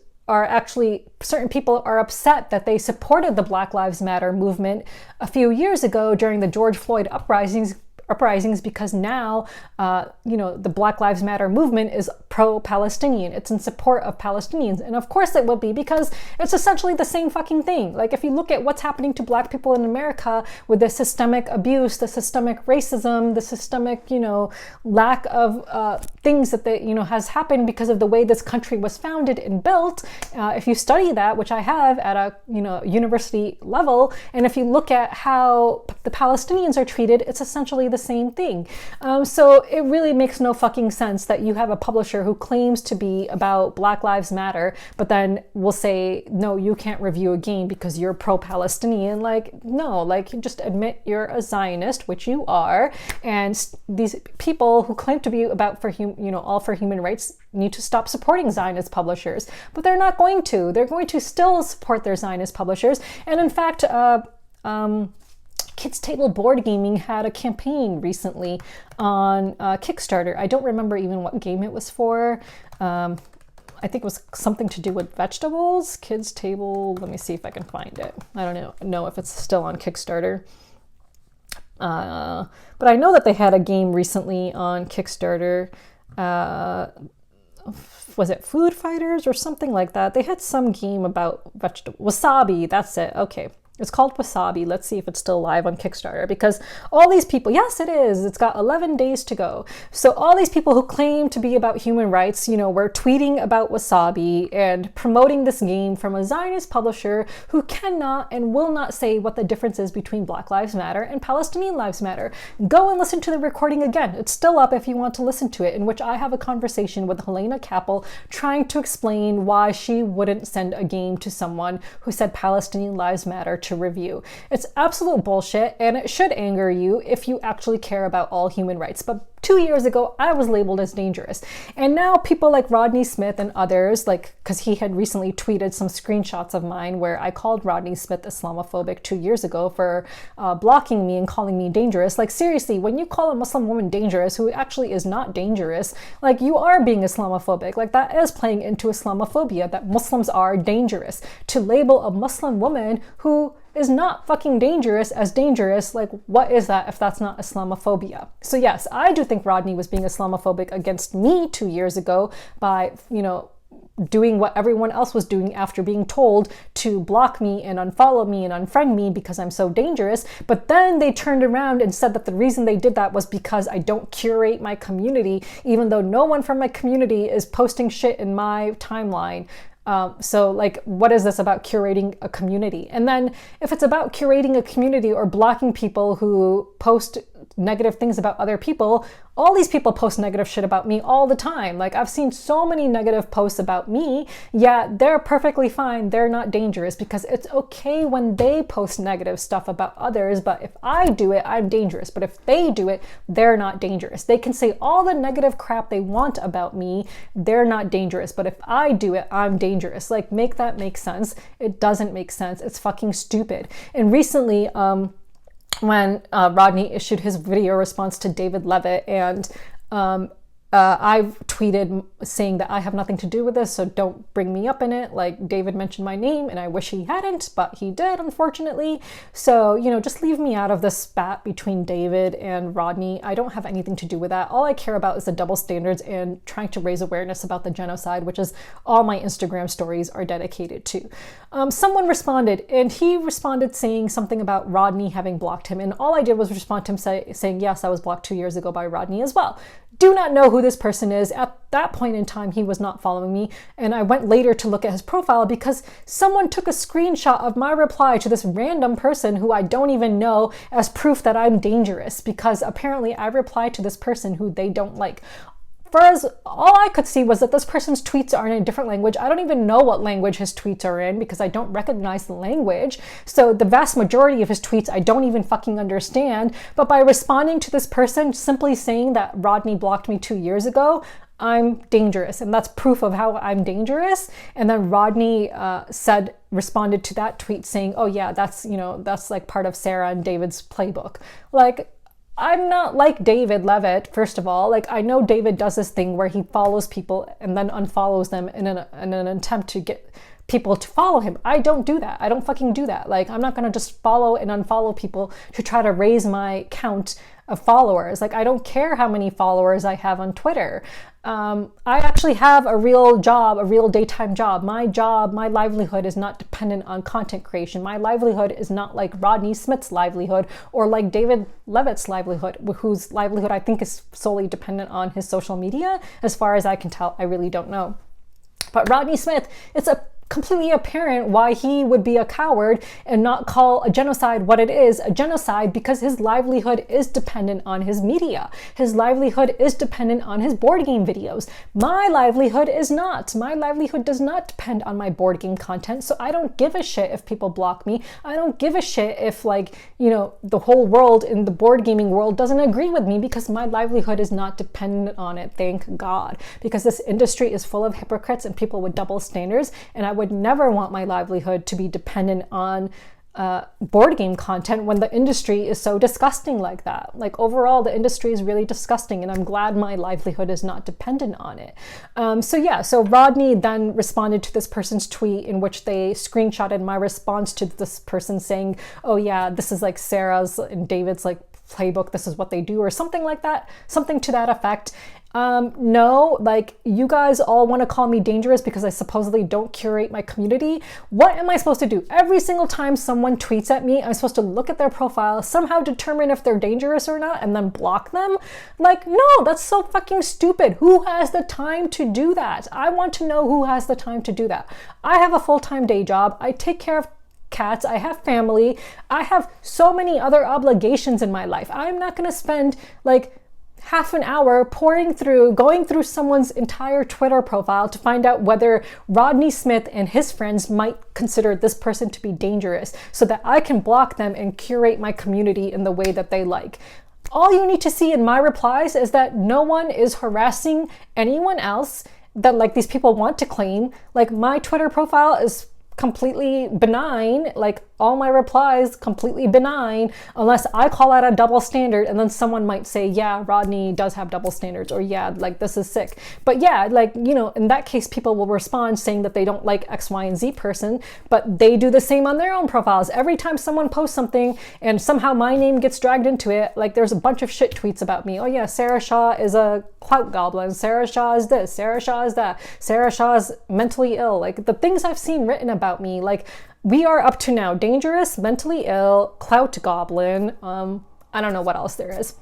are upset that they supported the Black Lives Matter movement a few years ago during the George Floyd uprisings uprisings because now, the Black Lives Matter movement is pro-Palestinian. It's in support of Palestinians. And of course it will be, because it's essentially the same fucking thing. Like, if you look at what's happening to Black people in America with the systemic abuse, the systemic racism, the systemic, lack of things that has happened because of the way this country was founded and built. If you study that, which I have at a university level, and if you look at how the Palestinians are treated, it's essentially the same thing. So it really makes no fucking sense that you have a publisher who claims to be about Black Lives Matter, but then will say, no, you can't review a game because you're pro-Palestinian. Like, no, like, just admit you're a Zionist, which you are, and these people who claim to be about all for human rights need to stop supporting Zionist publishers. But they're not going to. They're going to still support their Zionist publishers. And in fact, Kids Table Board Gaming had a campaign recently on Kickstarter. I don't remember even what game it was for. I think it was something to do with vegetables. Kids Table, let me see if I can find it. I don't know if it's still on Kickstarter. But I know that they had a game recently on Kickstarter. Was it Food Fighters or something like that? They had some game about Wasabi, that's it. Okay. It's called Wasabi. Let's see if it's still live on Kickstarter, because all these people, yes, it is. It's got 11 days to go. So all these people who claim to be about human rights, were tweeting about Wasabi and promoting this game from a Zionist publisher who cannot and will not say what the difference is between Black Lives Matter and Palestinian Lives Matter. Go and listen to the recording again. It's still up if you want to listen to it, in which I have a conversation with Helena Kappel trying to explain why she wouldn't send a game to someone who said Palestinian Lives Matter to review. It's absolute bullshit, and it should anger you if you actually care about all human rights. But 2 years ago, I was labeled as dangerous. And now people like Rodney Smith and others, because he had recently tweeted some screenshots of mine where I called Rodney Smith Islamophobic 2 years ago for blocking me and calling me dangerous. Like, seriously, when you call a Muslim woman dangerous, who actually is not dangerous, you are being Islamophobic. Like, that is playing into Islamophobia, that Muslims are dangerous. To label a Muslim woman who is not fucking dangerous as dangerous, what is that if that's not Islamophobia? So yes, I do think Rodney was being Islamophobic against me 2 years ago by, doing what everyone else was doing after being told to block me and unfollow me and unfriend me because I'm so dangerous. But then they turned around and said that the reason they did that was because I don't curate my community, even though no one from my community is posting shit in my timeline. So what is this about curating a community? And then if it's about curating a community or blocking people who post negative things about other people, all these people post negative shit about me all the time. I've seen so many negative posts about me, yet they're perfectly fine. They're not dangerous, because it's okay when they post negative stuff about others. But if I do it, I'm dangerous. But if they do it, they're not dangerous. They can say all the negative crap they want about me. They're not dangerous. But if I do it, I'm dangerous. Make that make sense. It doesn't make sense. It's fucking stupid. And recently, when Rodney issued his video response to David Levitt, and I've tweeted saying that I have nothing to do with this, so don't bring me up in it. David mentioned my name, and I wish he hadn't, but he did, unfortunately. So, just leave me out of the spat between David and Rodney. I don't have anything to do with that. All I care about is the double standards and trying to raise awareness about the genocide, which is all my Instagram stories are dedicated to. Someone responded, and he responded saying something about Rodney having blocked him, and all I did was respond to him saying, yes, I was blocked 2 years ago by Rodney as well. Do not know who this person is. At that point in time, he was not following me, and I went later to look at his profile because someone took a screenshot of my reply to this random person who I don't even know as proof that I'm dangerous, because apparently I replied to this person who they don't like. Whereas all I could see was that this person's tweets are in a different language. I don't even know what language his tweets are in because I don't recognize the language. So the vast majority of his tweets I don't even fucking understand. But by responding to this person simply saying that Rodney blocked me 2 years ago, I'm dangerous. And that's proof of how I'm dangerous. And then Rodney responded to that tweet saying, oh yeah, that's part of Sarah and David's playbook. I'm not like David Levitt, first of all. I know David does this thing where he follows people and then unfollows them in an attempt to get people to follow him. I don't do that. I don't fucking do that. Like, I'm not gonna just follow and unfollow people to try to raise my count of followers. Like, I don't care how many followers I have on Twitter. I actually have a real job, a real daytime job. My livelihood is not dependent on content creation. My livelihood is not like Rodney Smith's livelihood or like David Levitt's livelihood, whose livelihood I think is solely dependent on his social media. As far as I can tell, I really don't know. But Rodney Smith, it's completely apparent why he would be a coward and not call a genocide what it is, a genocide, because his livelihood is dependent on his media. His livelihood is dependent on his board game videos. My livelihood is not. My livelihood does not depend on my board game content, so I don't give a shit if people block me. I don't give a shit if, like, you know, the whole world in the board gaming world doesn't agree with me, because my livelihood is not dependent on it, thank God. Because this industry is full of hypocrites and people with double standards, and I would never want my livelihood to be dependent on board game content when the industry is so disgusting like that. Like, overall, the industry is really disgusting, and I'm glad my livelihood is not dependent on it. So Rodney then responded to this person's tweet in which they screenshotted my response to this person saying, oh yeah, this is like Sarah's and David's like playbook, this is what they do, or something like that, something to that effect. No, like, you guys all want to call me dangerous because I supposedly don't curate my community. What am I supposed to do? Every single time someone tweets at me, I'm supposed to look at their profile, somehow determine if they're dangerous or not, and then block them? Like, no, that's so fucking stupid. Who has the time to do that? I want to know who has the time to do that. I have a full-time day job. I take care of cats. I have family. I have so many other obligations in my life. I'm not going to spend like half an hour going through someone's entire Twitter profile to find out whether Rodney Smith and his friends might consider this person to be dangerous so that I can block them and curate my community in the way that they like. All you need to see in my replies is that no one is harassing anyone else that, like, these people want to claim. Like, my Twitter profile is completely benign, like all my replies completely benign, unless I call out a double standard, and then someone might say, yeah, Rodney does have double standards, or yeah, like, this is sick. But yeah, like, you know, in that case, people will respond saying that they don't like X, Y, and Z person, but they do the same on their own profiles. Every time someone posts something and somehow my name gets dragged into it, like, there's a bunch of shit tweets about me. Oh yeah, Sarah Shaw is a clout goblin. Sarah Shaw is this. Sarah Shaw is that. Sarah Shaw is mentally ill. Like, the things I've seen written about me, like, we are up to now dangerous, mentally ill, clout goblin. I don't know what else there is.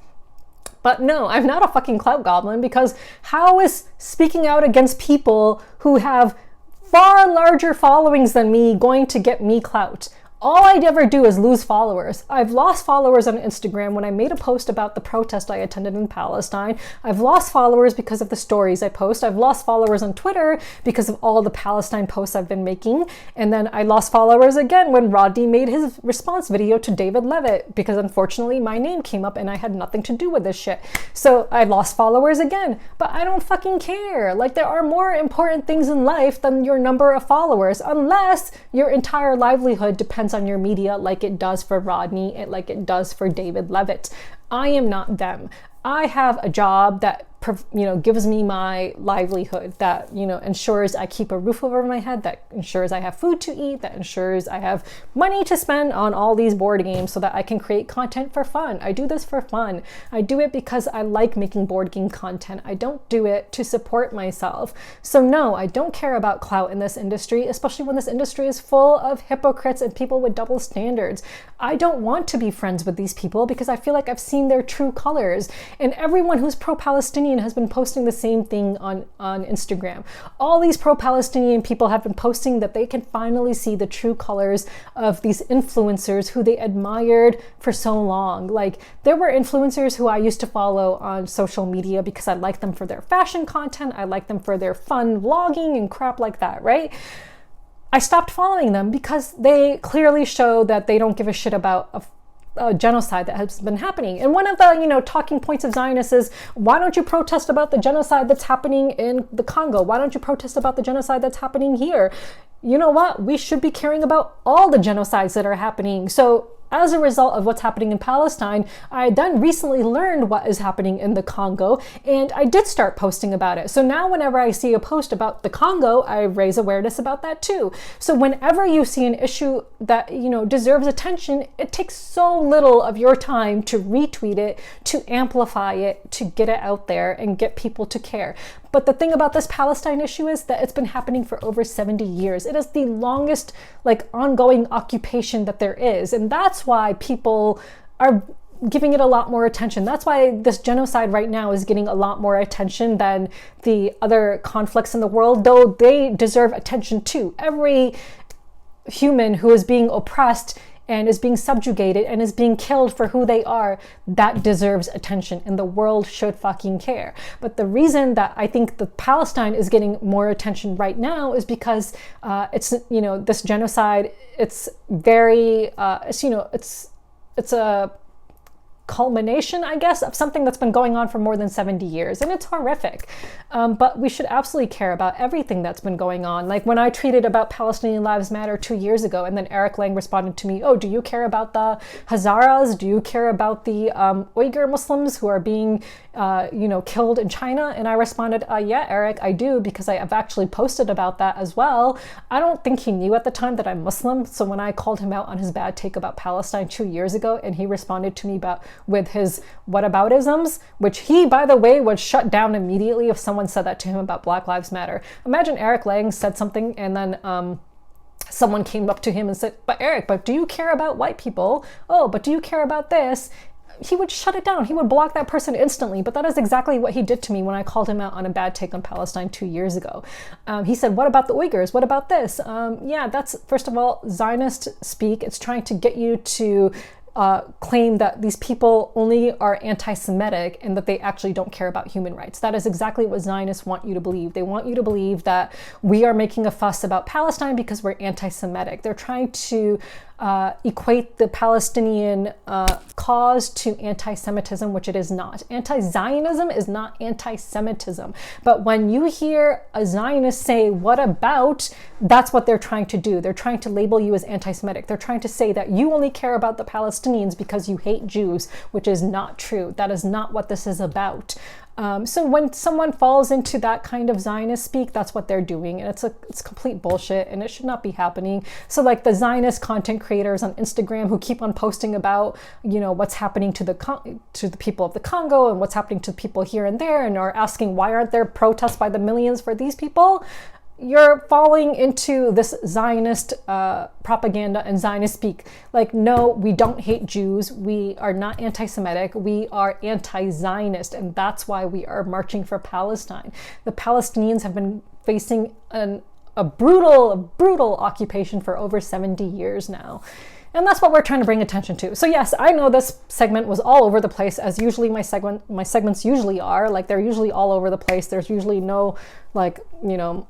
But no, I'm not a fucking clout goblin, because how is speaking out against people who have far larger followings than me going to get me clout? All I'd ever do is lose followers. I've lost followers on Instagram when I made a post about the protest I attended in Palestine. I've lost followers because of the stories I post. I've lost followers on Twitter because of all the Palestine posts I've been making. And then I lost followers again when Rodney made his response video to David Levitt, because unfortunately my name came up and I had nothing to do with this shit. So I lost followers again, but I don't fucking care. Like, there are more important things in life than your number of followers, unless your entire livelihood depends on your media, like it does for Rodney and like it does for David Levitt. I am not them. I have a job that, you know, gives me my livelihood, that, you know, ensures I keep a roof over my head, that ensures I have food to eat, that ensures I have money to spend on all these board games so that I can create content for fun. I do this for fun. I do it because I like making board game content. I don't do it to support myself. So no, I don't care about clout in this industry, especially when this industry is full of hypocrites and people with double standards. I don't want to be friends with these people because I feel like I've seen their true colors. And everyone who's pro-Palestinian has been posting the same thing on Instagram. All these pro-Palestinian people have been posting that they can finally see the true colors of these influencers who they admired for so long. Like, there were influencers who I used to follow on social media because I liked them for their fashion content, I liked them for their fun vlogging and crap like that, right? I stopped following them because they clearly show that they don't give a shit about a genocide that has been happening. And one of the, you know, talking points of Zionists is, why don't you protest about the genocide that's happening in the Congo? Why don't you protest about the genocide that's happening here? you know what? We should be caring about all the genocides that are happening. So as a result of what's happening in Palestine, I then recently learned what is happening in the Congo, and I did start posting about it. So now whenever I see a post about the Congo, I raise awareness about that too. So whenever you see an issue that, you know, deserves attention, it takes so little of your time to retweet it, to amplify it, to get it out there and get people to care. But the thing about this Palestine issue is that it's been happening for over 70 years. It is the longest, like, ongoing occupation that there is. And that's why people are giving it a lot more attention. That's why this genocide right now is getting a lot more attention than the other conflicts in the world, though they deserve attention too. Every human who is being oppressed and is being subjugated and is being killed for who they are, that deserves attention, and the world should fucking care. But the reason that I think the Palestine is getting more attention right now is because it's, you know, this genocide, it's very, it's, you know, it's a culmination, I guess, of something that's been going on for more than 70 years, and it's horrific. But we should absolutely care about everything that's been going on. Like when I tweeted about Palestinian Lives Matter 2 years ago, and then Eric Lang responded to me, oh, do you care about the Hazaras? Do you care about the Uyghur Muslims who are being you know, killed in China? And I responded, yeah, Eric, I do, because I have actually posted about that as well. I don't think he knew at the time that I'm Muslim. So when I called him out on his bad take about Palestine 2 years ago, and he responded to me with his whataboutisms, which he, by the way, would shut down immediately if someone said that to him about Black Lives Matter. Imagine Eric Lang said something and then someone came up to him and said, but Eric, but do you care about white people? Oh, but do you care about this? He would shut it down. He would block that person instantly. But that is exactly what he did to me when I called him out on a bad take on Palestine 2 years ago. He said, what about the Uyghurs? What about this? Yeah, that's, first of all, Zionist speak. It's trying to get you to claim that these people only are anti-Semitic and that they actually don't care about human rights. That is exactly what Zionists want you to believe. They want you to believe that we are making a fuss about Palestine because we're anti-Semitic. They're trying to equate the Palestinian cause to anti-Semitism, which it is not. Anti-Zionism is not anti-Semitism. But when you hear a Zionist say, what about, that's what they're trying to do. They're trying to label you as anti-Semitic. They're trying to say that you only care about the Palestinians because you hate Jews, which is not true. That is not what this is about. So when someone falls into that kind of Zionist speak, that's what they're doing. And it's complete bullshit, and it should not be happening. So like the Zionist content creators on Instagram who keep on posting about, you know, what's happening to the people of the Congo and what's happening to people here and there, and are asking why aren't there protests by the millions for these people? You're falling into this Zionist propaganda and Zionist speak. Like, no, we don't hate Jews. We are not anti-Semitic. We are anti-Zionist. And that's why we are marching for Palestine. The Palestinians have been facing a brutal occupation for over 70 years now. And that's what we're trying to bring attention to. So yes, I know this segment was all over the place, as usually my segments usually are. Like, they're usually all over the place. There's usually no, like, you know,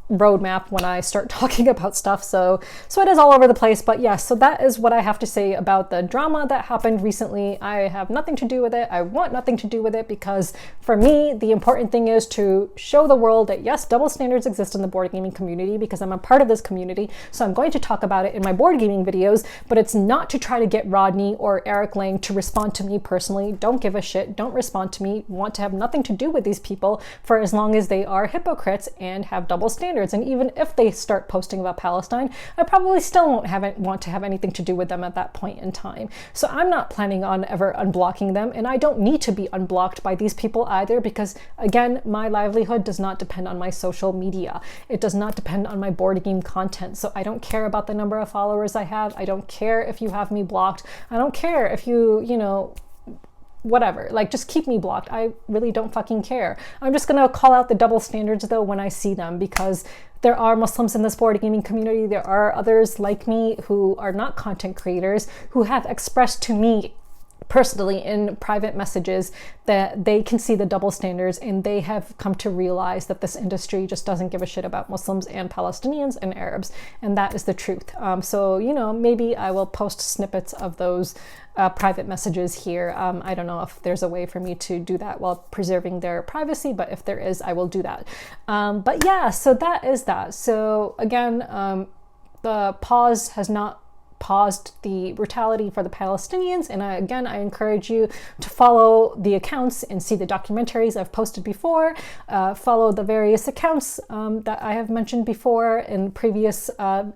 roadmap when I start talking about stuff, so it is all over the place. But yes, so that is what I have to say about the drama that happened recently. I have nothing to do with it. I want nothing to do with it, because for me the important thing is to show the world that yes, double standards exist in the board gaming community, because I'm a part of this community, so I'm going to talk about it in my board gaming videos. But it's not to try to get Rodney or Eric Lang to respond to me personally. Don't give a shit. Don't respond to me. Want to have nothing to do with these people for as long as they are hypocrites and have double standards. And even if they start posting about Palestine, I probably still won't want to have anything to do with them at that point in time. So I'm not planning on ever unblocking them, and I don't need to be unblocked by these people either, because again, my livelihood does not depend on my social media. It does not depend on my board game content. So I don't care about the number of followers I have. I don't care if you have me blocked. I don't care if you know, whatever, like, just keep me blocked. I really don't fucking care. I'm just gonna call out the double standards though when I see them, because there are Muslims in this board gaming community. There are others like me who are not content creators who have expressed to me personally in private messages that they can see the double standards, and they have come to realize that this industry just doesn't give a shit about Muslims and Palestinians and Arabs, and that is the truth. So, you know, maybe I will post snippets of those private messages here. I don't know if there's a way for me to do that while preserving their privacy, but if there is, I will do that. But yeah, so that is that. So again, the pause has not paused the brutality for the Palestinians, and again, I encourage you to follow the accounts and see the documentaries I've posted before, follow the various accounts that I have mentioned before in previous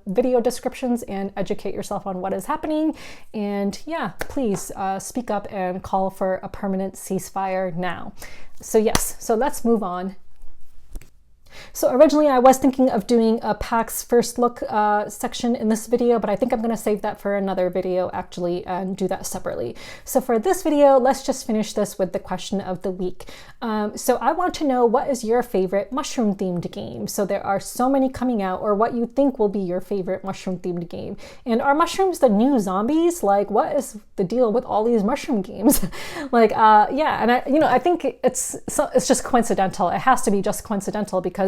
video descriptions, and educate yourself on what is happening. And yeah, please speak up and call for a permanent ceasefire now. So yes, so let's move on. So originally I was thinking of doing a PAX first look section in this video, but I think I'm going to save that for another video actually and do that separately. So for this video, let's just finish this with the question of the week. So I want to know, what is your favorite mushroom themed game? So there are so many coming out, or what you think will be your favorite mushroom themed game. And are mushrooms the new zombies? Like, what is the deal with all these mushroom games? Like, yeah, and I think it's just coincidental. It has to be just coincidental, because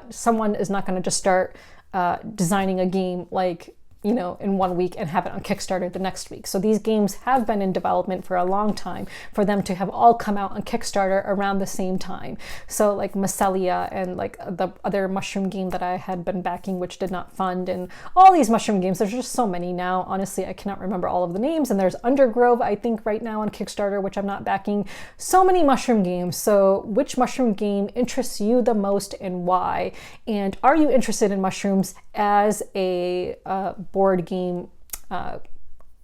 someone is not going to just start designing a game like, you know, in 1 week and have it on Kickstarter the next week. So these games have been in development for a long time for them to have all come out on Kickstarter around the same time. So like Mycelium and like the other mushroom game that I had been backing, which did not fund, and all these mushroom games, there's just so many now. Honestly, I cannot remember all of the names. And there's Undergrove, I think, right now on Kickstarter, which I'm not backing. So many mushroom games. So which mushroom game interests you the most and why? And are you interested in mushrooms as a board game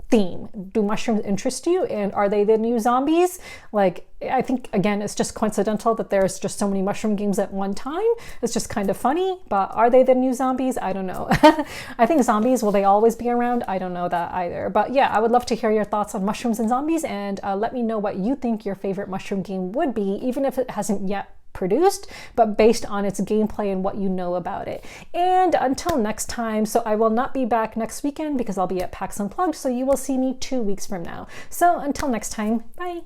theme? Do mushrooms interest you, and are they the new zombies? Like, I think again, it's just coincidental that there's just so many mushroom games at one time. It's just kind of funny, but are they the new zombies? I don't know. I think zombies, will they always be around? I don't know that either. But yeah, I would love to hear your thoughts on mushrooms and zombies, and let me know what you think your favorite mushroom game would be, even if it hasn't yet produced, but based on its gameplay and what you know about it. And until next time, so I will not be back next weekend because I'll be at PAX Unplugged, so you will see me 2 weeks from now. So until next time, bye.